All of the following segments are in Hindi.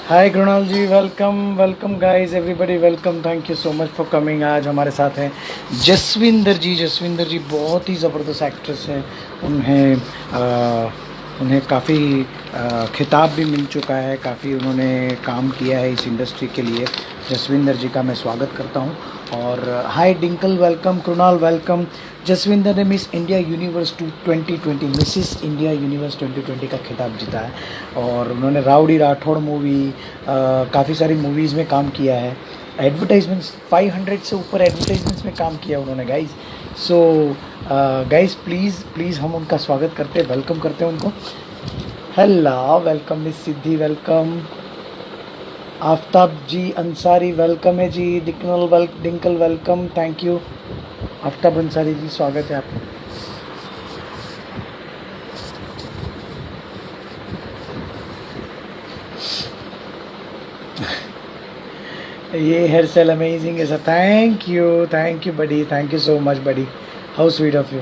Hi Krunal ji, welcome welcome guys, everybody welcome. Thank you so much for coming. आज हमारे साथ हैं जसविंदर जी। जसविंदर जी बहुत ही ज़बरदस्त एक्ट्रेस हैं। उन्हें उन्हें काफ़ी खिताब भी मिल चुका है, काफ़ी उन्होंने काम किया है इस इंडस्ट्री के लिए। जसविंदर जी का मैं स्वागत करता हूँ। और हाय डिंकल, वेलकम। कृणाल वेलकम। जसविंदर ने miss India universe 2020 Mrs India universe 2020 का खिताब जीता है। और उन्होंने राउडी राठौड़ मूवी, काफ़ी सारी मूवीज़ में काम किया है। एडवर्टाइजमेंट्स 500 से ऊपर एडवर्टाइजमेंट्स में काम किया उन्होंने guys. So guys please please हम उनका स्वागत करते हैं, वेलकम करते हैं उनको। Hello, welcome miss Siddhi, welcome. Aftab ji Ansari welcome है जी। Dinkal welcome, thank you. Aftab Ansari ji स्वागत है आपका। ये हेयर स्टाइल अमेजिंग है sir, thank you buddy, thank you so much buddy, how sweet of you.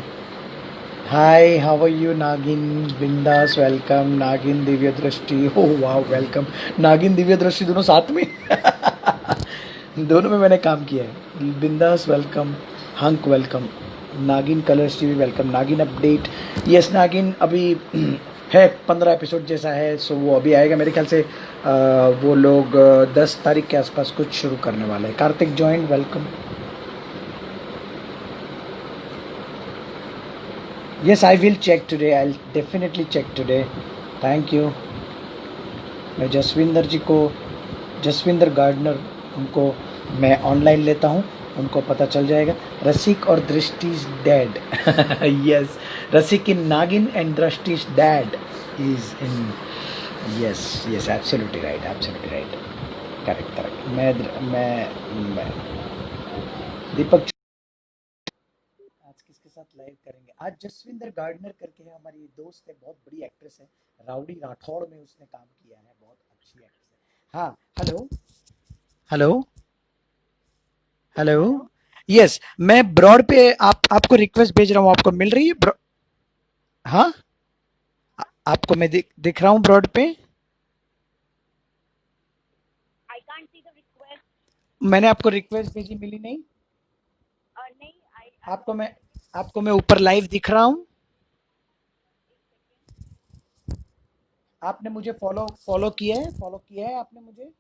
Hi, how are you Nagin Bindaas, welcome. नागिन दिव्य दृष्टि, हो वाह, वेलकम। नागिन दिव्य दृष्टि दोनों साथ में दोनों में मैंने काम किया है। बिंदास वेलकम। Hunk welcome. नागिन कलर्स टीवी वेलकम। नागिन अपडेट, यस नागिन अभी है 15 एपिसोड जैसा है। सो वो अभी आएगा मेरे ख्याल से। वो लोग 10 तारीख के आसपास कुछ शुरू करने वाले हैं। Kartik joined, welcome. Yes I will check today, I will definitely check today, thank you. मैं जसविंदर जी को, जसविंदर गार्डनर, उनको मैं ऑनलाइन लेता हूँ, उनको पता चल जाएगा। रसिक और दृष्टि इज डैड यस, रसिक इन नागिन एंड दृष्टि is dad is in. Yes yes, absolutely right, absolutely right, correct correct. मैं दीपक, आज किसके साथ लाइव करेंगे? आज जसविंदर गार्डनर करके है, हमारी दोस्त है, बहुत बड़ी एक्ट्रेस है। राउडी राठौड़ में उसने काम किया है, बहुत अच्छी एक्ट्रेस है। हाँ, हेलो हेलो हेलो। यस, मैं ब्रॉड पे आपको रिक्वेस्ट भेज रहा हूँ, आपको मिल रही है हाँ, आपको मैं दिख रहा हूँ ब्रॉड पे। मैंने आपको रिक्वेस्ट भेजी, मिली नहीं? आपको मैं आपको मैं ऊपर लाइव दिख रहा हूँ। आपने मुझे फॉलो फॉलो किया है, फॉलो किया है आपने मुझे?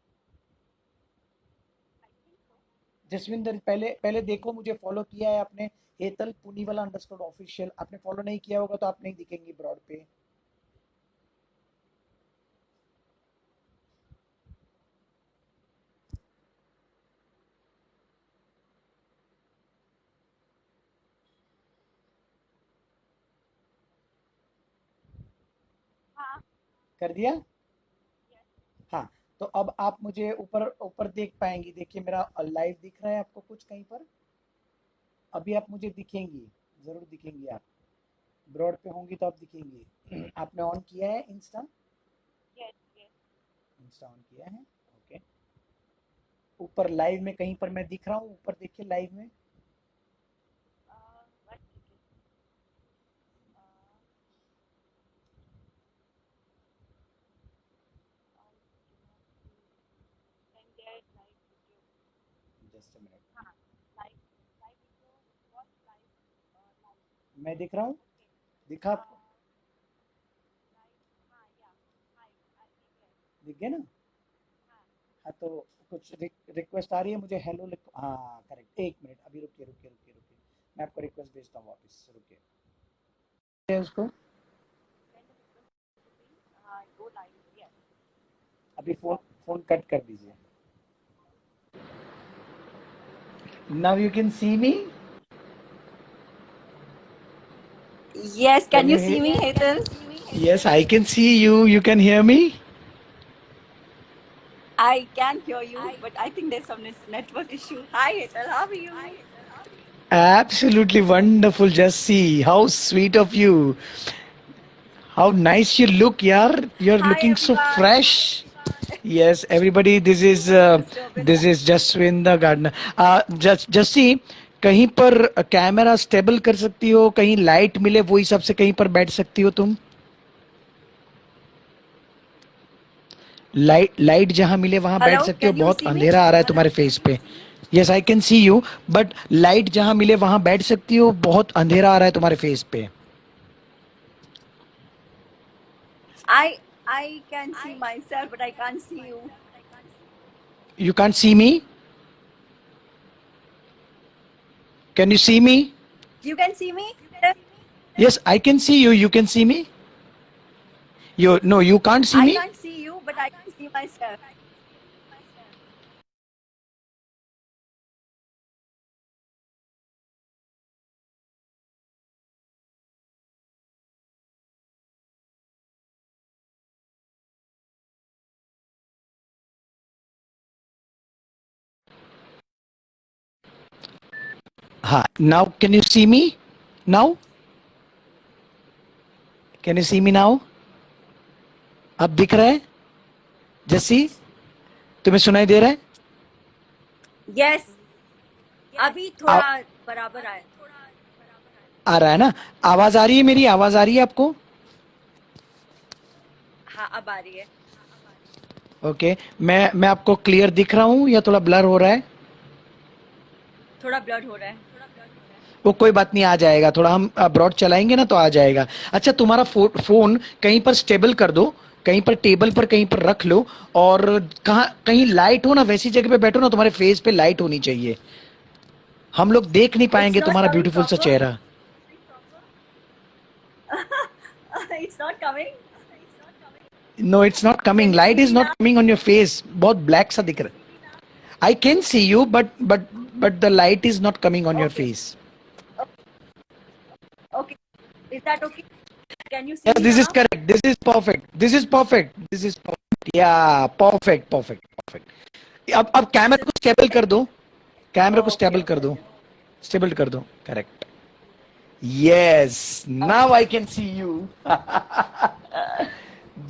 जसविंदर, पहले पहले देखो, मुझे फॉलो किया है आपने? हेतल पुनीवाला अंडरस्कोर ऑफिशियल, आपने फॉलो नहीं किया होगा तो आप नहीं दिखेंगी ब्रॉड पे। कर दिया? हाँ, तो अब आप मुझे ऊपर ऊपर देख पाएंगी। देखिए मेरा लाइव दिख रहा है आपको कुछ कहीं पर? अभी आप मुझे दिखेंगी, जरूर दिखेंगी आप। ब्रॉड पे होंगी तो आप दिखेंगी आपने ऑन किया है इंस्टा? इंस्टा ऑन किया है, ओके। ऊपर लाइव में कहीं पर मैं दिख रहा हूँ? ऊपर देखिए लाइव में। जस्ट मिनट, मैं दिख रहा हूँ? दिखा आपको? दिख गया ना? हाँ, तो कुछ रिक्वेस्ट आ रही है मुझे, हेलो लिख, हाँ करेक्ट। एक मिनट, अभी रुकिए रुकिए रुकिए रुकिए, मैं आपको रिक्वेस्ट भेजता हूँ वापस, रुकिए। उसको अभी फोन फोन कट कर दीजिए। Now you can see me. Yes, can can you you see me, here? Hetal? Yes I can see you, you can hear me? I can hear you, but I think there's some network issue. Hi, Hetal, how are you? Absolutely wonderful, Jesse. How sweet of you. How nice you look, yaar. You're Hi, looking so everyone. fresh. Yes, everybody. Sorry to disturb in This that. is Jaswin the gardener. Jesse, कहीं पर कैमरा स्टेबल कर सकती हो, कहीं लाइट मिले वो हिसाब से कहीं पर बैठ सकती हो तुम? लाइट जहां मिले वहां बैठ Hello, सकते हो, can you बहुत see me? अंधेरा आ रहा है तुम्हारे फेस पे. Yes I can see you, but light जहां मिले वहां बैठ सकती हो, बहुत अंधेरा आ रहा है तुम्हारे फेस पे. I can see myself, but I can't see you. You can't see me. Can you see me? You can see me? Yes, I can see you. You can see me? You no, you can't see I me? can't see you, but I can see myself. Ha. Now can you see me? Now? Can you see me now? अब दिख रहा है? जस्सी, तुम्हें सुनाई दे रहा है? Yes. अभी थोड़ा बराबर आया. आ रहा है ना? आवाज आ रही है मेरी? आवाज आ रही है आपको? हाँ, अब आ रही है. ओके. मैं आपको क्लियर दिख रहा हूँ या थोड़ा ब्लर हो रहा है? थोड़ा ब्लड हो रहा है. वो कोई बात नहीं, आ जाएगा. थोड़ा हम ब्रॉड चलाएंगे ना तो आ जाएगा. अच्छा, तुम्हारा फोन कहीं पर स्टेबल कर दो, कहीं पर टेबल पर कहीं पर रख लो, और कहीं लाइट हो ना, वैसी जगह पे बैठो ना, तुम्हारे फेस पे लाइट होनी चाहिए. हम लोग देख नहीं It's पाएंगे not तुम्हारा coming ब्यूटीफुल सा proper. चेहरा. It's not coming. No, it's not Can coming. you see light is me not now? Coming on your फेस. बहुत ब्लैक सा दिख रहा है. I can see you, but the light is not coming on your Okay. Face. Okay. Is that okay? Can you see Yes, me this is now? correct. This is perfect. This is perfect. This is perfect. Yeah, perfect, perfect, perfect. अब कैमरा को स्टेबल कर दो. कैमरा को Okay. स्टेबल कर Okay. दो. स्टेबल कर दो. Correct. Yes, now I can see you.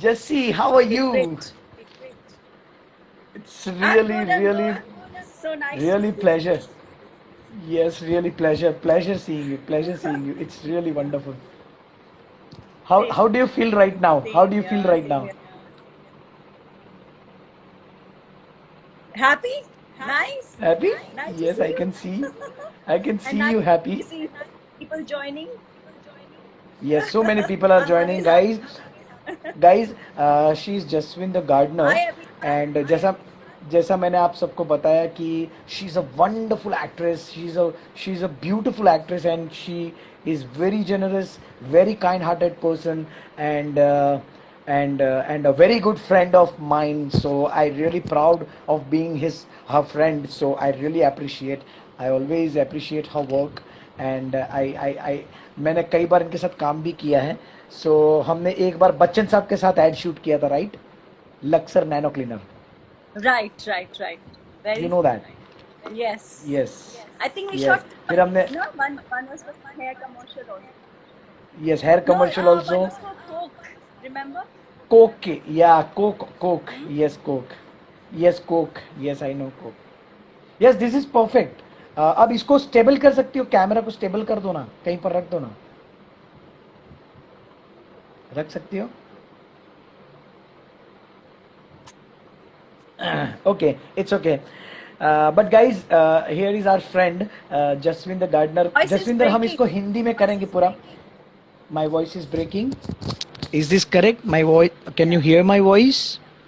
Jesse, how are you? Great. It's I'm really, good. I'm really, good. So nice to really see pleasure. you. Yes, really pleasure. Pleasure seeing you. Pleasure seeing you. It's really wonderful. How do you feel right now? How do Same you feel here. right Same now? here. Happy? Nice. Happy? Nice to Yes, see I you. can see. I can And see nice you to happy. see people joining. Yes, so many people are joining, Amazing. guys. She's Jaswin the gardener, Hi everyone. and जैसा मैंने आप सबको बताया कि she is a wonderful actress. She is a beautiful actress, and she is very generous, very kind-hearted person, and and a very good friend of mine. So I really proud of being her friend. So I really appreciate. I always appreciate her work, and I मैंने कई बार इनके साथ काम भी किया है. सो हमने एक बार बच्चन साहब के साथ एड शूट किया था, right? Laksar nano cleaner. Right, right, right. You Very. Know that. Yes. Yes. I think we yes. shot two फिर हमने, movies, no? One was for hair commercial also. Yes, hair No, commercial one also. was for Coke. Remember? Coke के, या Coke. Yes, Coke. Yes, Coke. Yes, I know Coke. Yes, this is perfect. अब इसको स्टेबल कर सकती हो. कैमरा को स्टेबल कर दो ना, कहीं पर रख दो ना. रख सकती हो. Okay, it's okay. But guys, here is our friend Jaswinder Gardner. Voice is Jaswinder, हम breaking. इसको हिंदी में करेंगे पूरा. My voice is breaking. Is this correct? My voice. Can you hear my voice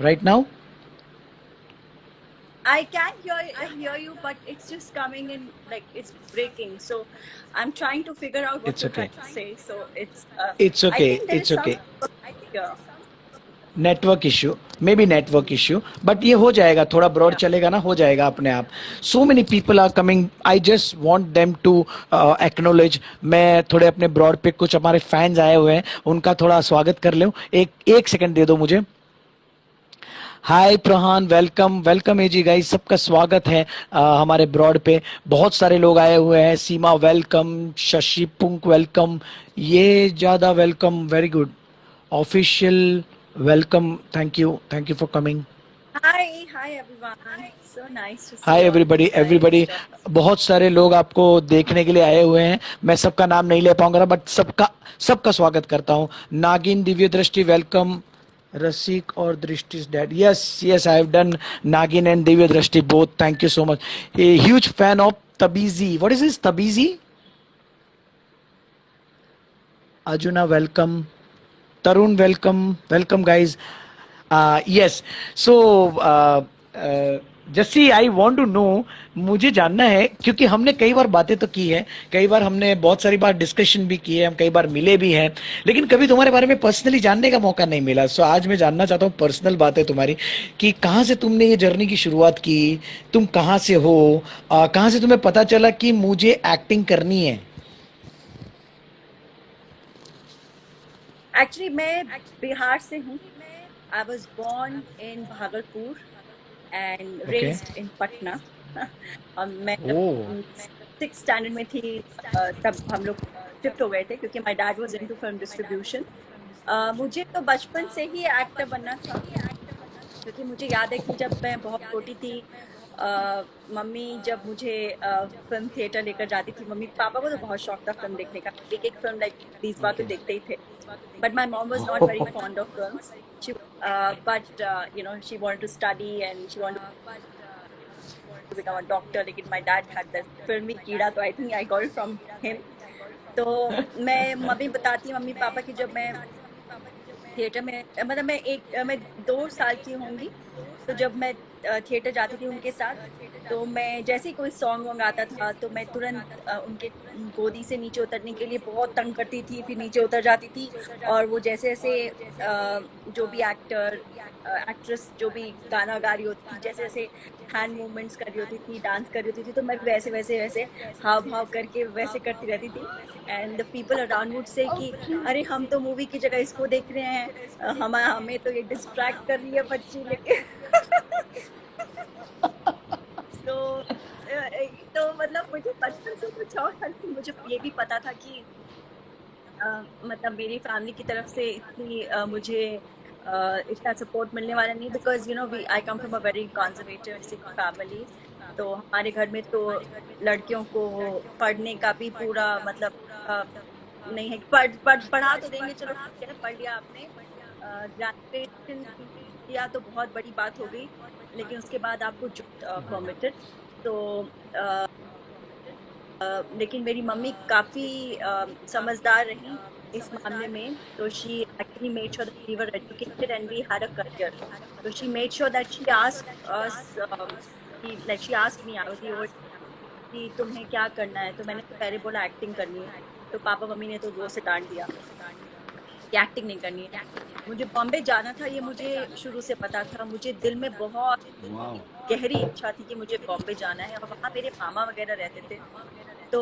right now? I can hear you, but it's just coming in like it's breaking. So I'm trying to figure out what It's to okay. try to say. So it's. It's I okay. think there It's is okay. some here. Network issue, may be network issue, but ये हो जाएगा. थोड़ा ब्रॉड चलेगा ना, हो जाएगा अपने आप. So many people are coming. I just want them to acknowledge. मैं थोड़े अपने ब्रॉड पे कुछ हमारे फैंस आए हुए हैं, उनका थोड़ा स्वागत कर लूं. एक सेकंड दे दो मुझे. हाय प्रहान, वेलकम वेलकम एजी गाइस, सबका स्वागत है हमारे ब्रॉड पे. बहुत सारे लोग आए हुए हैं. सीमा वेलकम, शशि पुंक वेलकम, ये ज्यादा welcome, very good. Official welcome, thank you for coming. Hi everyone. So nice to see hi all everybody you guys. Everybody. बहुत सारे लोग आपको देखने के लिए आए हुए हैं. मैं सबका नाम नहीं ले पाऊंगा, बट सबका स्वागत करता हूं. नागिन दिव्य दृष्टि welcome. Rasik or Drishti's dad. Yes, yes, I have done Nagin and Divya Drashti both. Thank you so much. A huge fan of Tabizi. What is this? Tabizi? Arjuna, welcome. Tarun, welcome. Welcome, guys. Yes. So, Jassi I want to know, मुझे जानना है क्योंकि हमने कई बार बातें तो की है, कई बार हमने बहुत सारी बार डिस्कशन भी की है, हम कई बार मिले भी हैं, लेकिन कभी तुम्हारे बारे में पर्सनली जानने का मौका नहीं मिला. सो आज मैं जानना चाहता हूँ पर्सनल बातें तुम्हारी कि कहाँ से तुमने ये जर्नी की शुरुआत की, तुम कहाँ से हो, कहाँ से तुम्हें पता चला कि मुझे एक्टिंग करनी है. एक्चुअली मैं बिहार से हूँ. I was born in Bhagalpur and okay. Raised in Patna. और मैं ओ. जब 6th स्टैंडर्ड में थी तब हम लोग शिफ्ट हो गए थे क्योंकि my dad was into film distribution. मुझे तो बचपन से ही एक्टर बनना था क्योंकि मुझे याद है कि जब मैं बहुत छोटी थी मम्मी जब मुझे फिल्म थिएटर लेकर जाती थी. मम्मी पापा को तो बहुत शौक था फिल्म देखने का. एक एक फिल्म लाइक 20 बार तो देखते ही थे. But my mom was not very fond of films. She, but she wanted to study and she wanted to become a doctor. लेकिन my dad had that फिल्मी कीड़ा, तो I think I got it from him. तो मैं मम्मी बताती मम्मी पापा की जब मैं थिएटर में मतलब मैं 2 साल की होंगी तो जब मैं थिएटर जाती थी उनके साथ तो मैं जैसे ही कोई सॉन्ग वॉन्ग आता था तो मैं तुरंत उनके गोदी से नीचे उतरने के लिए बहुत तंग करती थी. फिर नीचे उतर जाती थी और वो जैसे जैसे जो भी एक्टर एक्ट्रेस जो भी गाना गा रही होती थी जैसे जैसे हैंड मूवमेंट्स कर रही होती थी, डांस कर रही होती थी, तो मैं वैसे वैसे वैसे हाव भाव करके वैसे करती रहती थी. And the people around would say कि अरे हम तो मूवी की जगह इसको देख रहे हैं, हमें तो ये डिस्ट्रैक्ट कर रही है बच्ची लेके. तो मतलब मुझे बचपन से कुछ और था कि मुझे ये भी पता था कि मतलब मेरी फैमिली की तरफ से इतनी मुझे इतना सपोर्ट मिलने वाला नहीं because I come from a very conservative family. तो हमारे घर में तो लड़कियों को पढ़ने का भी पूरा मतलब नहीं है. पढ़ा तो देंगे, चलो ठीक है पढ़ लिया आपने, ग्रेजुएशन किया तो बहुत बड़ी बात हो गई, लेकिन उसके बाद आपको परमिटेड. तो लेकिन मेरी मम्मी काफ़ी समझदार रही इस मामले में. तो she actually made sure that we were educated and we had a career. तो she made sure that she asked us like she asked me Aarti और कि तुम्हें क्या करना है. तो मैंने तो पहले बोला एक्टिंग करनी है. तो पापा मम्मी ने तो जोर से डांट दिया कि एक्टिंग नहीं करनी है. मुझे बॉम्बे जाना था, ये मुझे शुरू से पता था. मुझे दिल में बहुत गहरी इच्छा थी कि मुझे बॉम्बे जाना है और वहाँ मेरे मामा वगैरह रहते थे. तो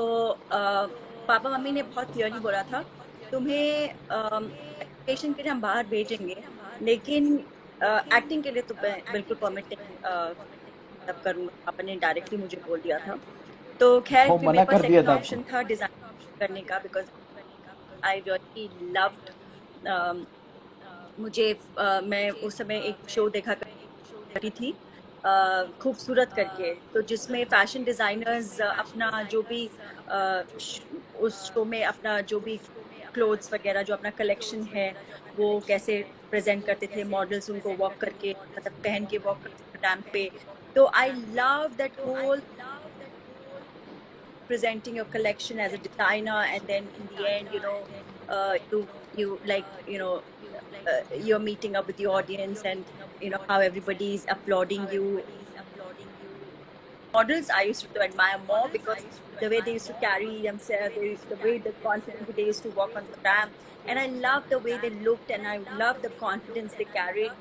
पापा मम्मी ने बहुत क्लियरली बोला था तुम्हें एजुकेशन के लिए हम बाहर भेजेंगे लेकिन एक्टिंग के लिए तो बिल्कुल परमिट तब करूँगा. पापा ने डायरेक्टली मुझे बोल दिया था. तो खैर फिर मेरे पास सेकंड ऑप्शन था डिज़ाइन करने का बिकॉज आई रियली लव्ड मुझे मैं उस समय एक शो देखा करती थी खूबसूरत करके, तो जिसमें फैशन डिज़ाइनर्स अपना जो भी उस शो में अपना जो भी क्लोथ्स वगैरह जो अपना कलेक्शन है वो कैसे प्रेजेंट करते थे. मॉडल्स उनको वॉक करके मतलब पहन के वॉक करते थे रैंप पे. तो I love that whole presenting your collection as a designer and then in the end you like you're meeting up with the audience and how everybody is applauding you. Models I used to admire more because the way they used to carry themselves, the way the confidence they used to walk on the ramp, and I love the way they looked and I love the confidence they carried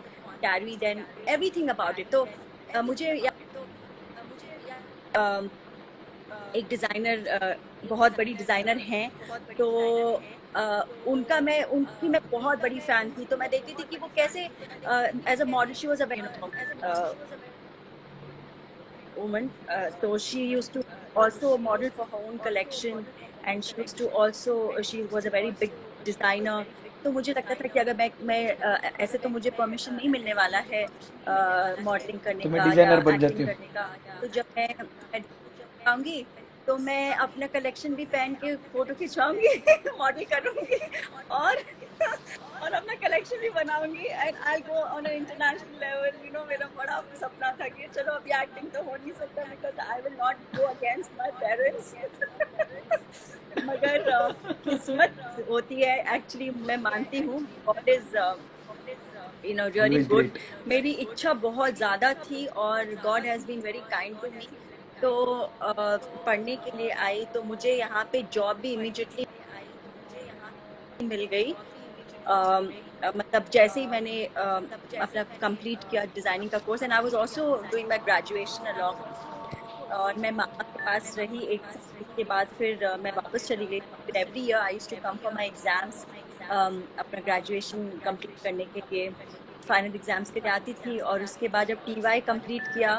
and everything about it. So मुझे एक डिज़ाइनर बहुत बड़ी डिज़ाइनर हैं तो उनकी मैं बहुत बड़ी फ़ैन थी. तो मैं देखती थी कि वो कैसे as a model she was a very woman, so she used to also model for her own collection and she used to also she was a very big designer. तो मुझे लगता था कि अगर मैं ऐसे तो मुझे परमिशन नहीं मिलने वाला है मॉडलिंग करने का या एक्टिंग करने का. तो जब मैं आऊँगी तो मैं अपना कलेक्शन भी पहन के फोटो खिंचवाऊंगी मॉडल करूंगी और और अपना कलेक्शन भी बनाऊंगी and I go on international level. मेरा बड़ा सपना था कि चलो अभी एक्टिंग तो हो नहीं सकता because I will not go against my parents. मगर किस्मत होती है एक्चुअली, मैं मानती हूँ God is really Always good. great. मेरी इच्छा बहुत ज्यादा थी और God has been very kind to me. तो पढ़ने के लिए आई तो मुझे यहाँ पे जॉब भी इमीडिएटली मिल गई। मतलब जैसे ही मैंने अपना कंप्लीट किया डिजाइनिंग का course and I was also doing my graduation along. और मैं मामा के पास रही एक साल, उसके बाद फिर मैं वापस चली गई। फिर every year I used to come for my exams, अपना ग्रेजुएशन कंप्लीट करने के लिए फाइनल एग्जाम्स के लिए आती थी। और उसके बाद जब टीवाई कंप्लीट किया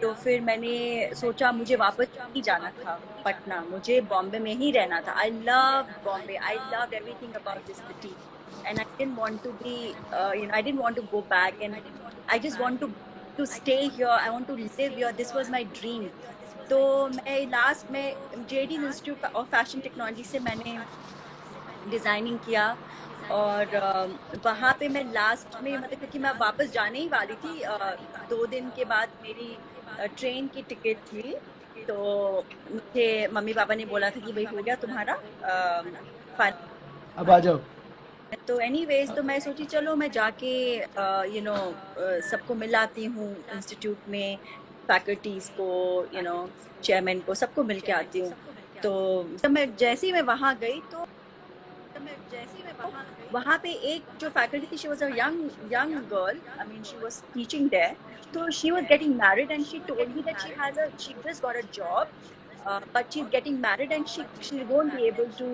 तो फिर मैंने सोचा मुझे वापस नहीं जाना था पटना, मुझे बॉम्बे में ही रहना था। I love Bombay, I love everything about this city and I didn't want to be, I didn't want to go back and I just want to stay here. I want to live here. This was my dream. तो मैं लास्ट में JD institute of fashion technology से मैंने डिजाइनिंग किया। और वहाँ पे मैं लास्ट में मतलब क्योंकि मैं वापस जाने ही वाली थी, 2 दिन के बाद मेरी ट्रेन की टिकट थी। तो मुझे मम्मी पापा ने बोला था कि भाई हो गया तुम्हारा फाइनल। अब आ जाओ. तो एनीवेज तो मैं सोची चलो मैं जाके सबको मिलाती हूँ इंस्टीट्यूट में, फैकल्टीज को, चेयरमैन को, सबको मिल के आती हूँ। तो जब मैं जैसे ही मैं वहाँ गई तो वहाँ पे एक जो फैकल्टी थी, she was a young young girl, I mean she was teaching there. तो she was getting married and she told me that she just got a job, but she's getting married and she won't be able to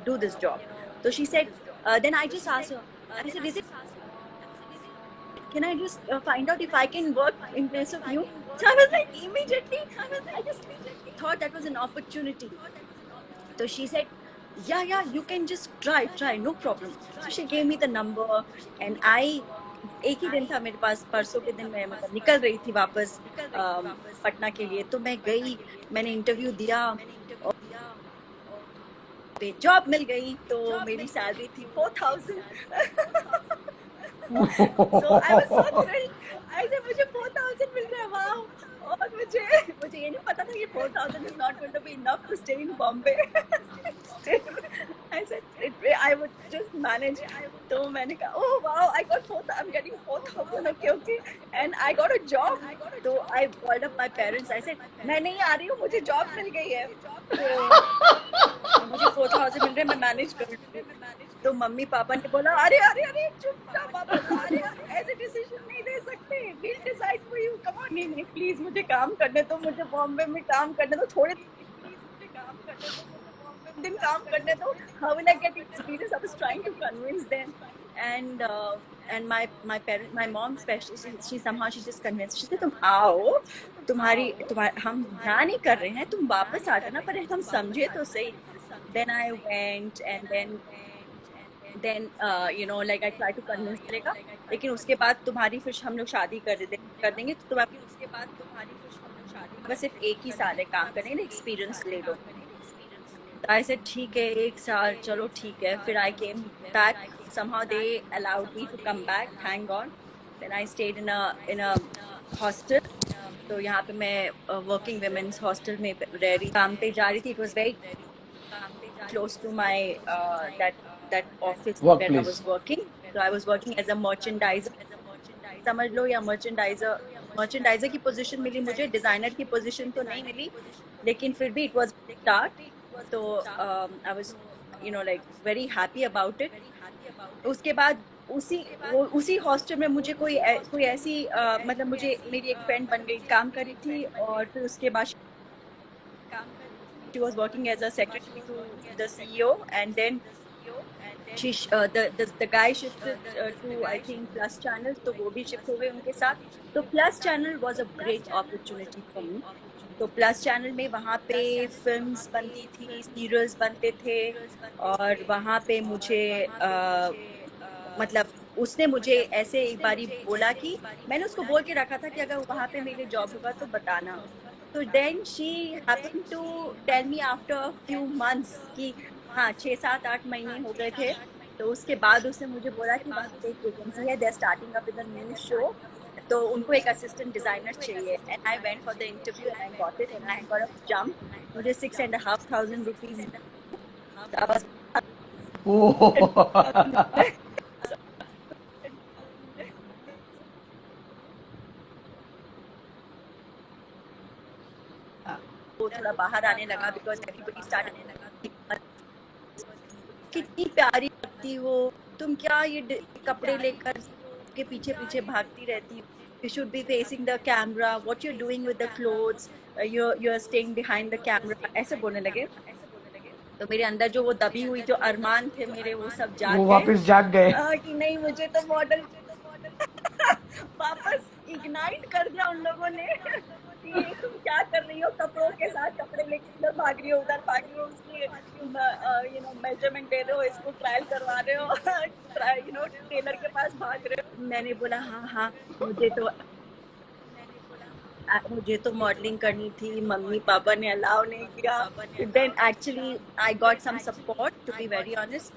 do this job. So she said, then I just asked her, I said, can I just find out if I can work in place of you? So I was like, immediately, I just thought that was an opportunity. So she said, yeah, you can just try, no problem. So she gave me the number and एक ही दिन था मेरे पास, परसों के दिन मैं मतलब निकल रही थी वापस पटना के लिए। तो मैं गई, मैंने इंटरव्यू दिया और जॉब मिल गई। तो मेरी सैलरी थी 4,000। So I was so thrilled. I said मुझे 4,000 मिल रहा है, वाओ। और मुझे ये नहीं पता था कि 4,000 is not going to be enough to stay in Bombay. Still, I said I would just manage. तो मैंने कहा oh wow, I'm getting 4,000, okay, and I got a job. तो I called up my parents. I said मैं नहीं आ रही हूँ, मुझे जॉब मिल गई है। तो मुझे 4,000 मिल रहे हैं, मैं मैनेज कर रही हूँ। तो मम्मी पापा ने बोला अरे अरे अरे चुपचाप वापस आ रहे, ऐसे डिसीजन नहीं दे सकते, will decide for you, come on. नहीं नहीं प्लीज मुझे काम करने दो, मुझे बॉम्बे में काम करने दो, थोड़े दिन काम करने दो, how will I get experience. I was trying to convince them and my parent, my mom especially, she somehow she just convinced, she said तुम आओ, हम ध्यान नहीं कर रहे हैं, तुम वापस आ जाना, पर हम समझे तो सही। then I went and then like I tried to convince लेगा, लेकिन उसके बाद तुम्हारी फिर हम लोग शादी कर देंगे, तो तुम्हारा बस सिर्फ 1 ही साल है काम करने का, एक्सपीरियंस ले लो। I said ठीक है 1 साल, चलो ठीक है। फिर I came back, somehow they allowed me to come back, thank God. Then I stayed in a hostel. तो यहाँ पे मैं working women's hostel में रह रही, काम पे जा रही थी। It was very close to my that office where I was working. So I was working as a merchandiser, समझ लो, या merchandiser की पोजीशन मिली मुझे, डिजाइनर की पोजीशन तो नहीं मिली, लेकिन फिर भी it was start. तो I was like very happy about it. उसके बाद उसी हॉस्टल में मुझे कोई ऐसी मतलब मुझे मेरी एक फ्रेंड बन गई, काम कर रही थी। और फिर उसके बाद she was working as a secretary to the CEO, and then the guy shifted to I think Plus Channel, तो वो भी शिफ्ट हो गए उनके साथ। तो Plus Channel was a great opportunity for me. तो प्लस चैनल में वहाँ पे फिल्म्स बनती थी, सीरियल्स बनते थे, और वहाँ पे मुझे मतलब उसने मुझे ऐसे एक बारी बोला कि मैंने उसको बोल के रखा था कि अगर वहाँ पे मेरे जॉब होगा तो बताना। तो then she happened to tell me after few months कि हाँ 6 7 8 महीने हो गए थे। तो उसके बाद उसने मुझे बोला कि वहाँ पे एक एजेंसी है, they are starting up with a new show, तो उनको एक असिस्टेंट डिजाइनर चाहिए। And I went for the interview and I got it and I got a jump. मुझे 6,500 रुपीज। ओह वो थोड़ा बाहर आने लगा बिकॉज एवरीबडी स्टार्ट। कितनी प्यारी लगती हो तुम, क्या ये कपड़े लेकर के पीछे पीछे भागती रहती हो, you should be facing the camera, what you doing with the clothes, you are staying behind the camera, ऐसे बोलने लगे। तो मेरे अंदर जो वो दबी हुई जो अरमान थे मेरे, वो सब वो जाग गए। वापस जाग गए। कि नहीं मुझे तो मॉडल वापस इग्नाइट कर दिया उन लोगों ने कि तुम क्या कर रही हो कपड़ों के साथ, कपड़े लेके इधर भाग रही हो उधर भाग रही हो, उसकी मेजरमेंट दे रहे हो, इसको ट्रायल करवा रहे हो टेलर के पास भाग रहे हो। मैंने बोला हाँ हाँ, मुझे तो मॉडलिंग करनी थी, मम्मी पापा ने अलाउ नहीं किया। Then actually I got some support, to be very honest.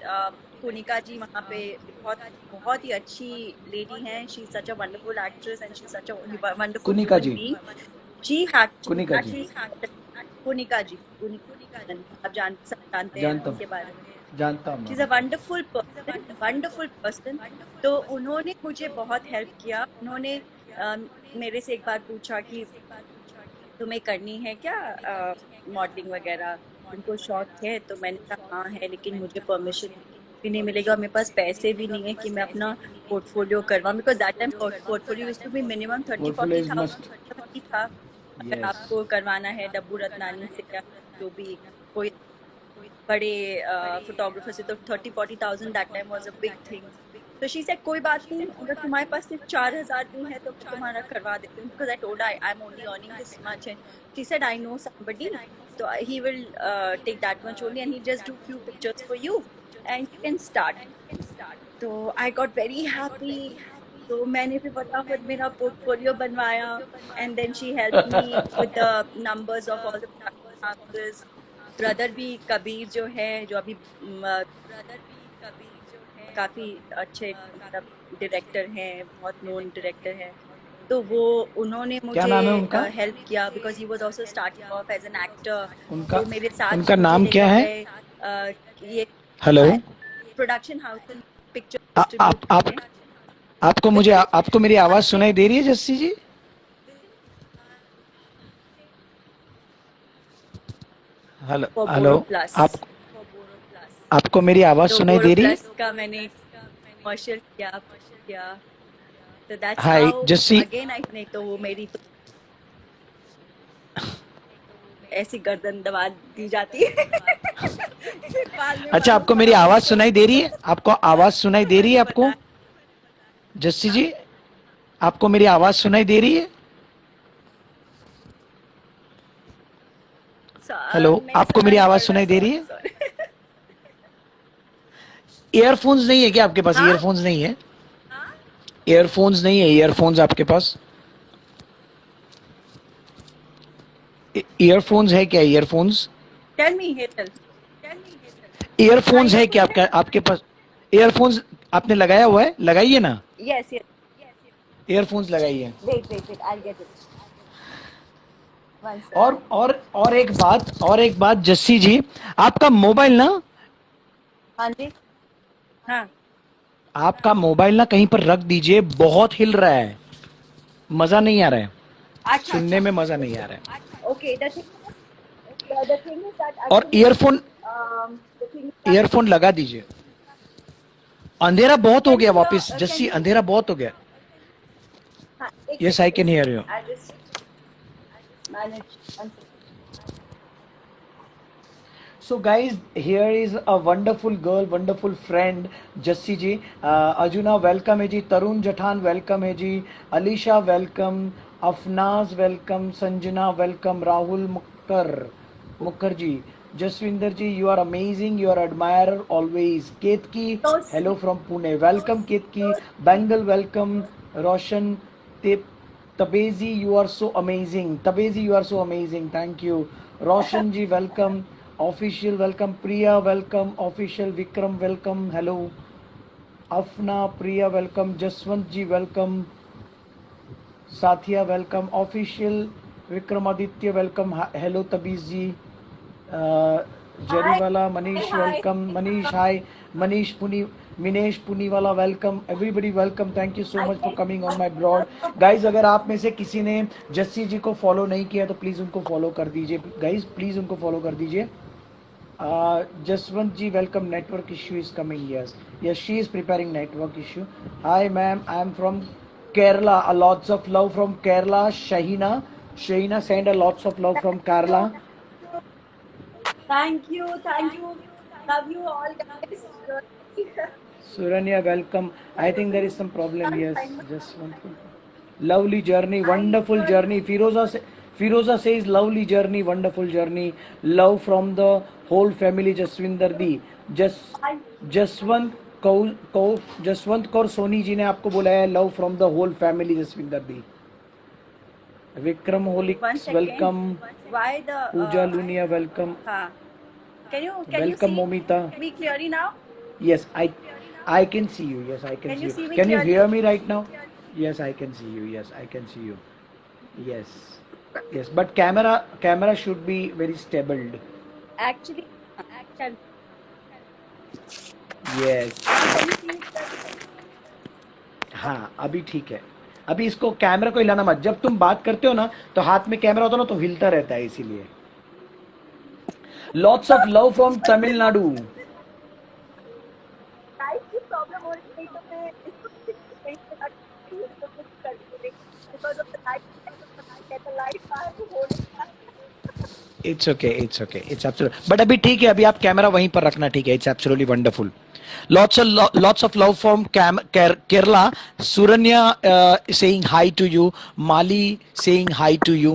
Kunika ji वहाँ पे बहुत बहुत ही अच्छी लेडी हैं, she is such a wonderful actress and she is such a wonderful Kunika human ji. Being. She had Kunika ji. Actually Kunika ji, आप सब जानते हैं जानता उनके हूँ। बारे में। जानता हूँ शी मैं इज अ उनको। Wonderful person, wonderful person. तो उन्होंने मुझे बहुत हेल्प किया। उन्होंने मेरे से एक बार पूछा कि तुम्हें करनी है क्या मॉडलिंग वगैरह, तुमको शौक है? तो मैंने कहा हाँ है, लेकिन मुझे परमिशन भी नहीं मिलेगा, मेरे पास पैसे भी नहीं है कि मैं अपना पोर्टफोलियो करवाऊँ, because that time portfolio is to be minimum thirty portfolio forty is must. Thousand ही था। अगर यस। आपको करवाना है डब्बू रत्नानी से या जो भी कोई बड़े फोटोग्राफर से, तो 30-40 thousand that time was a big thing. तो शी सेड कोई बात नहीं, अगर तुम्हारे पास सिर्फ 4,000 भी है तो मैं तुम्हारा करवा देती हूँ, because I told I am only earning this much. And she said I know somebody, so he will take that much only and he just do few pictures for you and you can start. तो आई गॉट वेरी हैप्पी। तो मैंने भी फटाफट मेरा पोर्टफोलियो बनवाया and then she help me with the numbers of all the products. Brother भी कबीर जो है, जो अभी काफी अच्छे मतलब डायरेक्टर हैं, बहुत नोन डायरेक्टर हैं। तो वो उन्होंने क्या मुझे नाम है उनका? हेल्प किया because he was also starting off as an actor. उनका तो मेरे साथ उनका मुझे नाम क्या लेकर है? गए ये हेलो। प्रोडक्शन हाउस में पिक्चर आप डिस्ट्रीब्यूट आप करने। आपको मेरी आवाज सुनाई दे रही है Jassi ji? Hello for hello. Boro plus. आप आपको मेरी आवाज तो सुनाई बोरो दे रही है? प्लस का मैंने कमर्शियल किया। तो that's hi how Jassi. Again I, नहीं तो वो मेरी तो ऐसी गर्दन दबा दी जाती है फिर बाद में अच्छा, मालूम आपको मेरी पड़ा आवाज मुझे तो सुनाई दे रही है? आपको आवाज सुनाई दे रही मैंने है आपको? बताया। जस्सी जी, आपको मेरी आवाज सुनाई दे रही है? हेलो, नहीं आपको मेरी सुनाई आवाज पड़ रहा, सुनाई दे रही सॉरी है? सॉरी ईयरफोन्स नहीं है क्या आपके पास? हाँ ईयरफोन्स नहीं है? ईयरफोन्स नहीं है? ईयरफोन्स आपके पास? ईयरफोन्स है क्या? ईयरफोन्स? Tell me Hetal. हाँ ईयरफोन्स है क्या ईयरफोन्स है। आपका आपके पास? ईयरफोन्स आपने लगाया हुआ है? लगाइए ना। Yes yes. ईयरफोन्स लगाइए। Wait I get it, one और सेकंड। और एक बात जस्सी जी, आपका मोबाइल ना, हाँ जी। हाँ आपका मोबाइल ना कहीं पर रख दीजिए, बहुत हिल रहा है, मजा नहीं आ रहा है, अच्छा सुनने अच्छा। में मजा नहीं आ रहा है। Okay, the thing is that और actually the thing is that earphone लगा दीजिए। अंधेरा बहुत हो कैन गया यू वापस हियर, कैन जस्सी, यू, अंधेरा बहुत हो गया। हाँ एक yes I second can hear you. I just manage one second. So guys, here is a wonderful girl, wonderful friend, Jassi ji. Arjuna welcome है जी, तरुण जठान welcome है जी, Alisha welcome, अफनाज welcome, Sanjana welcome, Rahul Mukherjee, Jaswinder ji you are amazing, you are admirer always. केतकी तो hello from Pune, welcome Ketki, Bengal welcome, Roshan तबेजी you are so amazing, तबेजी you are so amazing, thank you. Roshan ji welcome. Official welcome, Priya welcome, official Vikram welcome, hello अफना, Priya welcome, Jaswant ji welcome, Sathiya welcome, official Vikramaditya welcome, hello तबीज जी, Hi, Zariwala, Manish hi. Welcome, Manish hi, Manish पुनी, Minesh Puniwala welcome, everybody welcome, thank you so I much for think coming on my broad. Guys अगर आप में से किसी ने जस्सी जी को फॉलो नहीं किया तो प्लीज़ उनको फॉलो कर दीजिए, गाइज प्लीज़ उनको फॉलो कर दीजिए। Jaswant ji welcome, network issue is coming, yes yes she is preparing network issue. Hi ma'am, I am from Kerala, a lots of love from Kerala, Shahina. Shahina send a lots of love from Kerala. thank you, thank you. Love you all guys. Really. Suranya, welcome. I think there is some problem. Can't Yes, find my just one. Lovely journey, I wonderful journey. Firoza says lovely journey, wonderful journey. Love from the whole family. Jaswinder Di. Just I Jaswant Kaur Jaswant Kaur Soni ji ने आपको बोला है love from the whole family Jaswinder di. Vikram one होलिक्स second. Welcome, Why the Puja Luniya welcome, huh. Can you welcome see Momita. me clearly now? Yes, I can see you. Yes, I can Can see you you. see me Can you clearly? hear me right now? Yes, I can see you. Yes, I can see you. Yes, yes. But camera should be very stable. Actually, can Yes. can you see me clearly? हाँ, अभी ठीक है। अभी इसको कैमरा को हिलाना मत। जब तुम बात करते हो ना तो हाथ में कैमरा होता है ना तो हिलता रहता है, इसीलिए। Lots of love from Tamil Nadu. Light की प्रॉब्लम हो रही है तो मैं इसको कहीं पे रख दूँ, इसको कुछ करके देख because of the light the light I to hold it's okay, it's okay, it's absolute. But अभी ठीक है, अभी आप कैमरा वहीं पर रखना, ठीक है? It's absolutely wonderful. Lots of love from Kerala. Suranya saying hi to you. Mali saying hi to you.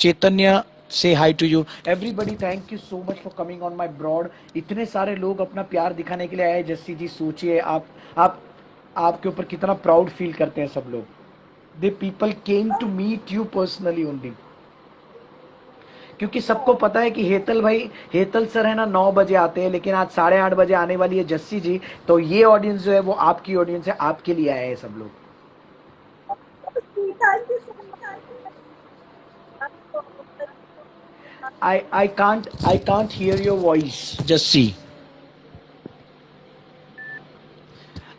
Chaitanya say hi to you. Everybody, thank you so much for coming on my broad. इतने सारे लोग अपना प्यार दिखाने के लिए आए। जस्सी जी सोचिए, आप आपके ऊपर कितना प्राउड फील करते हैं सब लोग। They people came to meet you personally only, क्योंकि सबको पता है कि हेतल सर है ना 9 बजे आते हैं, लेकिन आज 8:30 बजे आने वाली है जस्सी जी। तो ये ऑडियंस जो है वो आपकी ऑडियंस है, आपके लिए आए हैं सब लोग। Thank you so I can't hear your voice, Jassi.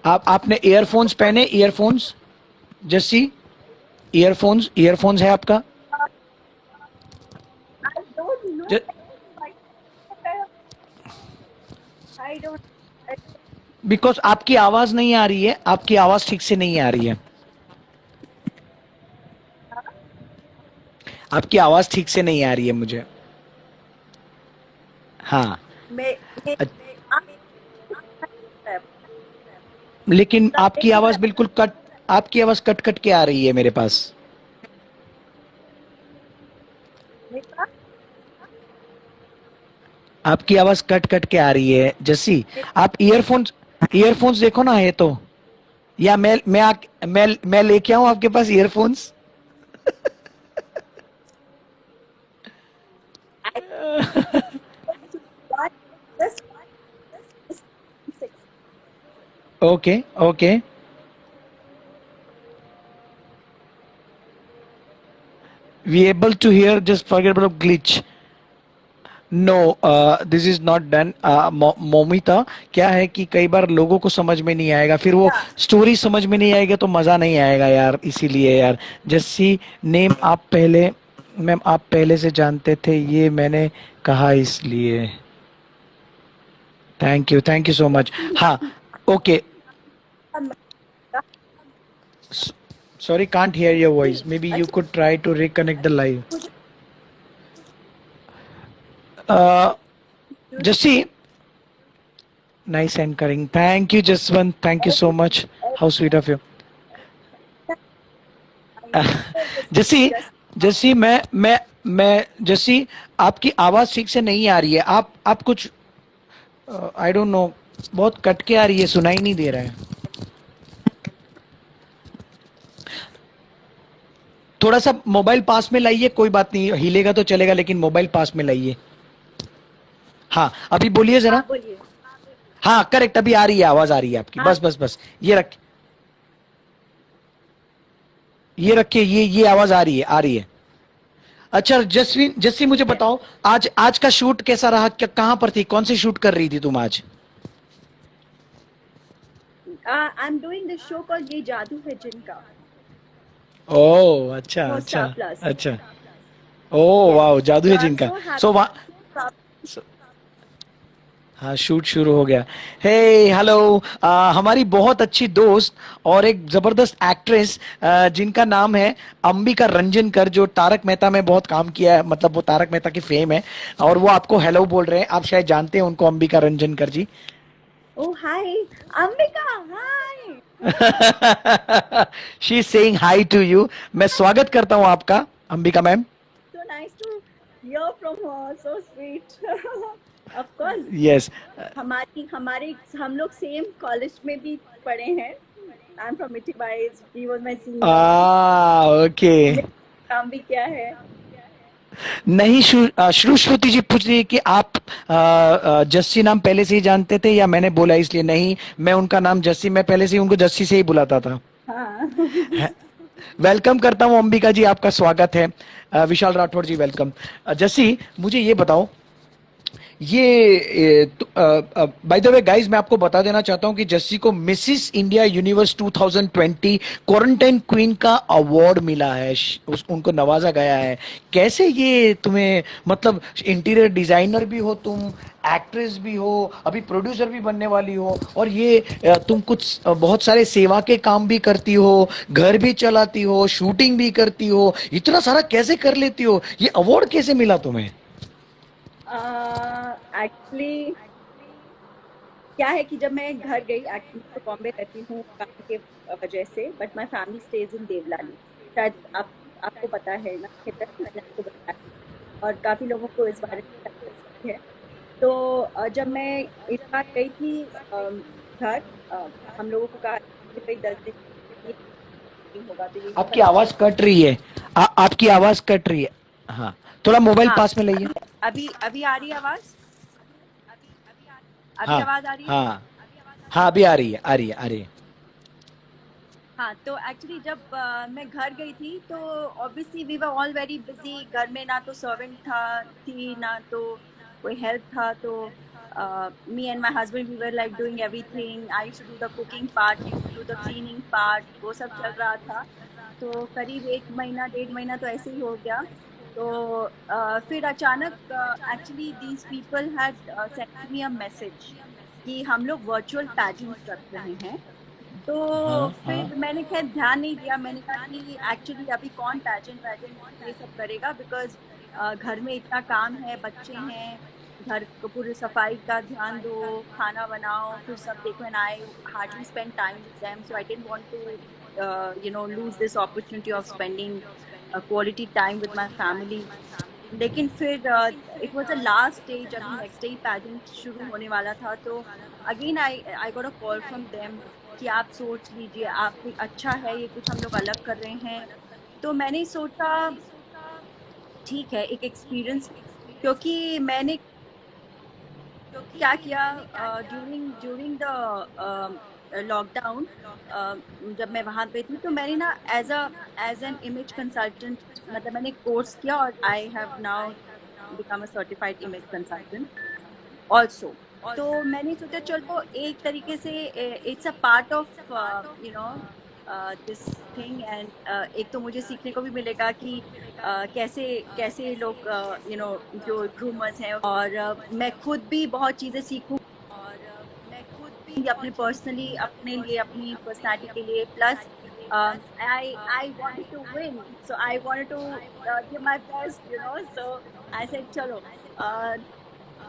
आपने ईयरफोन्स पहने? ईयरफोन्स जस्सी, ईयरफोन्स है आपका? I don't know I don't because आपकी आवाज नहीं आ रही है, आपकी आवाज ठीक से नहीं आ रही है, आपकी आवाज ठीक से नहीं आ रही है मुझे। हाँ, मैं लेकिन आपकी आवाज बिल्कुल आपकी आवाज कट कट के आ रही है मेरे पास। आपकी आवाज कट कट के आ रही है जस्सी। आप ईयरफोन्स देखो ना, है तो, या मैं लेके आऊं आपके पास earphones? Okay okay, we able to hear, just forget about glitch. No, this is not done. Momita, क्या है कि कई बार लोगों को समझ में नहीं आएगा, फिर वो स्टोरी समझ में नहीं आएगा तो मजा नहीं आएगा यार, इसीलिए यार। जस्सी नेम आप पहले, मैम आप पहले से जानते थे, ये मैंने कहा इसलिए। Thank you so much. हाँ, okay, sorry, can't hear your voice, maybe you could try to reconnect the live. Jassi, nice anchoring, thank you Jaswant, thank you so much, how sweet of you. Jassi मैं जस्सी, आपकी आवाज ठीक से नहीं आ रही है, आप कुछ आई डोंट नो, बहुत कट के आ रही है, सुनाई नहीं दे रहा है। थोड़ा सा मोबाइल पास में लाइए, कोई बात नहीं, हिलेगा तो चलेगा, लेकिन मोबाइल पास में लाइए। हाँ अभी बोलिए जरा। हाँ बोलिए। हाँ करेक्ट, अभी आ रही है, आवाज आ रही है आपकी। हाँ बस बस बस, ये रख, ये रखिए, ये आवाज आ रही है, आ रही है। अच्छा जस्विन, जस्सी मुझे बताओ, आज आज का शूट कैसा रहा? क्या, कहाँ पर थी, कौन सी शूट कर रही थी तुम आज? I am doing this show called ये जादू है जिनका, ओह अच्छा फॉर अच्छा। Star plus. अच्छा। ओह यस, वाह, जादू सो है आई एम जिनका। सो सो वहाँ, हैप्पी। हाँ शूट शुरू हो गया। हे हेलो, हमारी बहुत अच्छी दोस्त और एक जबरदस्त एक्ट्रेस जिनका नाम है अंबिका रंजन कर, जो तारक मेहता में बहुत काम किया है, मतलब वो तारक मेहता की फेम है, और वो आपको हेलो बोल रहे हैं। आप शायद जानते हैं उनको, अंबिका रंजन कर जी। Oh hi Ambika, hi. She is saying hi to you. मैं स्वागत करता हूं आपका, Ambika ma'am. So nice to hear from her. So sweet. Of course, yes. हमारी हमारे हम लोग सेम कॉलेज में भी पढ़े हैं। आई एम फ्रॉम मिठी बाइस, he was my senior. Okay. मेरा काम भी क्या है। नहीं, श्रु श्रुति जी पूछ रही है कि आप जस्सी नाम पहले से ही जानते थे या मैंने बोला इसलिए? नहीं, मैं उनका नाम जस्सी, मैं पहले से ही उनको जस्सी से ही बुलाता था। हाँ। वेलकम करता हूं अंबिका जी, आपका स्वागत है। विशाल राठौड़ जी वेलकम। जस्सी मुझे ये बताओ, ये बाय द वे गाइस, मैं आपको बता देना चाहता हूं कि जस्सी को Mrs India universe 2020 quarantine queen का अवार्ड मिला है। उनको नवाजा गया है। कैसे ये तुम्हें, मतलब इंटीरियर डिजाइनर भी हो तुम, एक्ट्रेस भी हो, अभी प्रोड्यूसर भी बनने वाली हो, और ये तुम कुछ बहुत सारे सेवा के काम भी करती हो, घर भी चलाती हो, शूटिंग भी करती हो, इतना सारा कैसे कर लेती हो? ये अवार्ड कैसे मिला तुम्हें? एक्चुअली क्या है कि जब मैं घर गई, एक्चुअली तो बॉम्बे रहती हूँ काम के वजह से, बट माय फैमिली स्टेज इन देवलाली। शायद आपको पता है ना, खैर मैंने आपको बताया और काफी लोगों को इस बारे में जानकारी है। तो जब मैं इस बार गई थी घर, अ, हम लोगों को कहा कि भाई 10 दिन ये नहीं होगा, तो ये आपकी सब। आवाज कट रही है। आपकी आवाज कट रही है। हाँ, थोड़ा मोबाइल हाँ, पास में लाइए। अभी अभी अभी आ रही है आवाज? अभी हाँ आवाज आ रही है? हाँ हाँ, अभी आ रही है, आ रही है, आ रही है। हाँ, तो एक्चुअली जब मैं घर गई थी तो obviously we were all very busy. घर में ना तो सर्वेंट थी ना तो कोई हेल्प था। तो me and my husband we were like doing everything. I used to do the cooking part, he used to do the cleaning part, वो सब चल रहा था। तो करीब 1 महीना 1.5 महीना तो ऐसे ही हो गया। तो फिर अचानक actually these people had sent me a message कि हम लोग वर्चुअल पैजेंट रख रहे हैं। तो हाँ हाँ। फिर मैंने खैर ध्यान नहीं दिया। मैंने कहा कि एक्चुअली अभी कौन पैजेंट वैजेंट ये सब करेगा, बिकॉज घर में इतना काम है, बच्चे हैं, घर को पूरी सफाई का ध्यान दो, खाना बनाओ, फिर सब देखो। And I hardly spend time with them, so I didn't want to lose this opportunity of spending quality time with my family. लेकिन फिर it was the last day, जब नेक्स्ट डे पैजेंट शुरू होने वाला था। तो again I I got a call from them कि आप सोच लीजिए, आप अच्छा है, ये कुछ हम लोग अलग कर रहे हैं। तो मैंने सोचा ठीक है, एक एक्सपीरियंस, क्योंकि मैंने क्या किया ड्यूरिंग ड्यूरिंग द लॉकडाउन। जब मैं वहां पे थी तो मैंने ना एज एन इमेज कंसल्टेंट, मतलब मैंने कोर्स किया और I have now become a certified image consultant also. तो मैंने सोचा चलो एक तरीके से it's a part of this thing. And एक तो मुझे सीखने को भी मिलेगा कि कैसे कैसे लोग जो ग्रूमर्स हैं, और मैं खुद भी बहुत चीज़ें सीखूं अपने पर्सनली, अपने लिए, अपनी पर्सनालिटी के लिए। Plus I wanted to win, so I wanted to give my best, so I said चलो